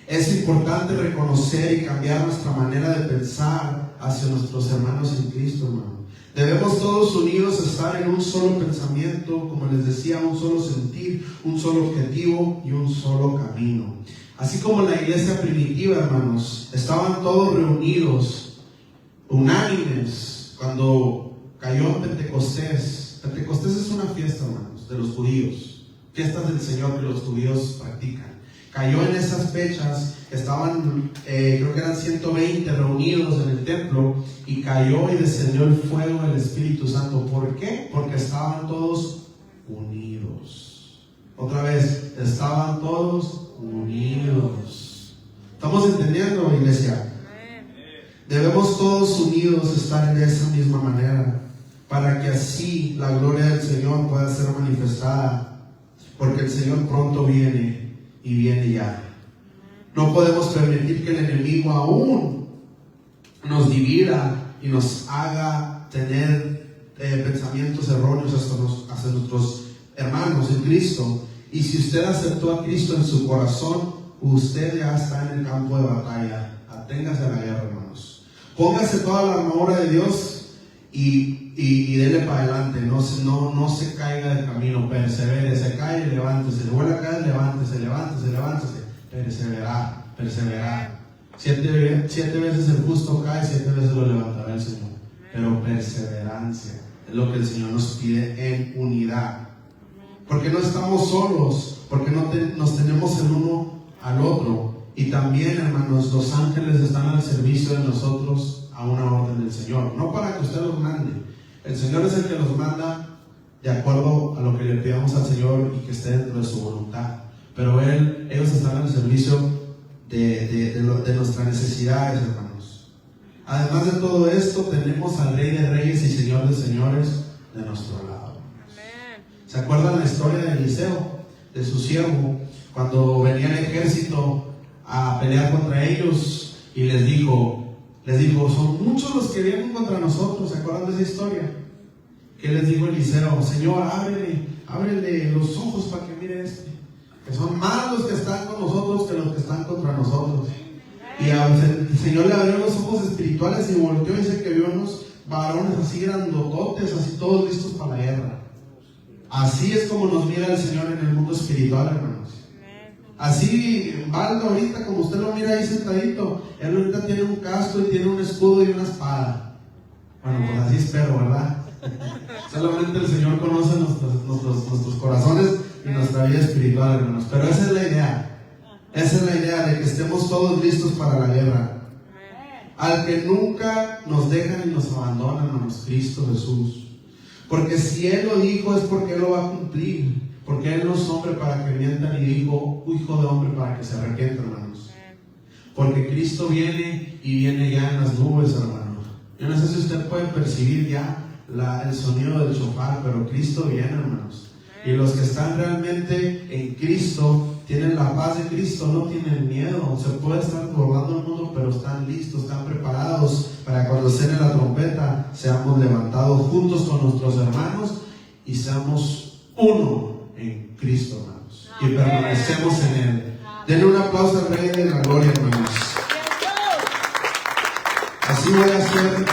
Es importante reconocer y cambiar nuestra manera de pensar hacia nuestros hermanos en Cristo, hermanos. Debemos todos unidos estar en un solo pensamiento, como les decía, un solo sentir, un solo objetivo y un solo camino. Así como la iglesia primitiva, hermanos, estaban todos reunidos, unánimes, cuando cayó Pentecostés. Pentecostés es una fiesta, hermanos, de los judíos, fiestas del Señor que los judíos practican. Cayó en esas fechas, estaban, creo que eran 120 reunidos en el templo, y cayó y descendió el fuego del Espíritu Santo. ¿Por qué? Porque estaban todos unidos. Otra vez, estaban todos unidos. ¿Estamos entendiendo, iglesia? Debemos todos unidos estar en esa misma manera, para que así la gloria del Señor pueda ser manifestada, porque el Señor pronto viene. Y viene ya. No podemos permitir que el enemigo aún nos divida y nos haga tener pensamientos erróneos hacia nuestros hermanos en Cristo. Y si usted aceptó a Cristo en su corazón, usted ya está en el campo de batalla. Aténgase a la guerra, hermanos. Póngase toda la armadura de Dios y dele para adelante, no se caiga del camino, persevere, se cae, levántese, le vuelve a caer, levántese, perseverar. 7 veces el justo cae, 7 veces lo levantará el Señor, pero perseverancia es lo que el Señor nos pide en unidad, porque no estamos solos, porque nos tenemos el uno al otro, y también, hermanos, los ángeles están al servicio de nosotros a una orden del Señor, no para que usted los mande. El Señor es el que los manda de acuerdo a lo que le pidamos al Señor y que esté dentro de su voluntad. Pero ellos están al servicio de nuestras necesidades, hermanos. Además de todo esto, tenemos al Rey de Reyes y Señor de Señores de nuestro lado. ¿Se acuerdan la historia de Eliseo? de su siervo cuando venía el ejército a pelear contra ellos y les dijo, son muchos los que vienen contra nosotros. ¿Se acuerdan de esa historia? ¿Qué les dijo Eliseo? Señor, ábrele los ojos para que mire que son más los que están con nosotros que los que están contra nosotros. Y el Señor le abrió los ojos espirituales y volteó y dice que vio unos varones así grandototes, así todos listos para la guerra. Así es como nos mira el Señor en el mundo espiritual, hermanos. Así, Valdo ahorita, como usted lo mira ahí sentadito, él ahorita tiene un casco y tiene un escudo y una espada. Bueno, pues así espero, ¿verdad? Solamente el Señor conoce nuestros corazones y nuestra vida espiritual, hermanos. Pero esa es la idea. Esa es la idea de que estemos todos listos para la guerra. Al que nunca nos deja ni nos abandona, hermanos, Cristo Jesús. Porque si Él lo dijo es porque Él lo va a cumplir. Porque Él no es hombre para que mienta, ni hijo de hombre para que se arrepienta, hermanos. Porque Cristo viene y viene ya en las nubes, hermanos. Yo no sé si usted puede percibir ya el sonido del shofar, pero Cristo viene, hermanos. Y los que están realmente en Cristo tienen la paz de Cristo, no tienen miedo. Se puede estar gobernando el mundo, pero están listos, están preparados para cuando suene la trompeta, seamos levantados juntos con nuestros hermanos y seamos uno en Cristo, hermanos. Y permanecemos en Él. Denle un aplauso al Rey de la Gloria, hermanos. Así voy a hacer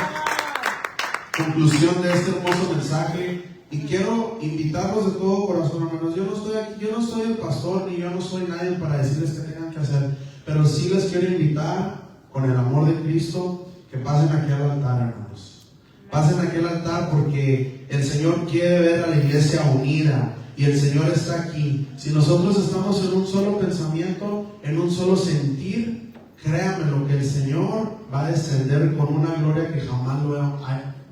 conclusión de este hermoso mensaje. Y quiero invitarlos de todo corazón, hermanos. Yo no soy el pastor, ni yo no soy nadie para decirles qué tengan que hacer. Pero sí les quiero invitar, con el amor de Cristo, que pasen aquí al altar, hermanos. Pasen aquí al altar porque el Señor quiere ver a la iglesia unida. Y el Señor está aquí. Si nosotros estamos en un solo pensamiento, en un solo sentir, créanme lo que el Señor va a descender con una gloria que jamás lo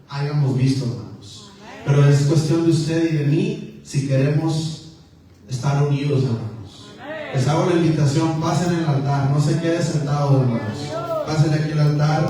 hayamos visto, hermanos. Pero es cuestión de usted y de mí si queremos estar unidos, hermanos. Les hago la invitación, pasen el altar, no se queden sentados, hermanos. Pasen aquí al altar.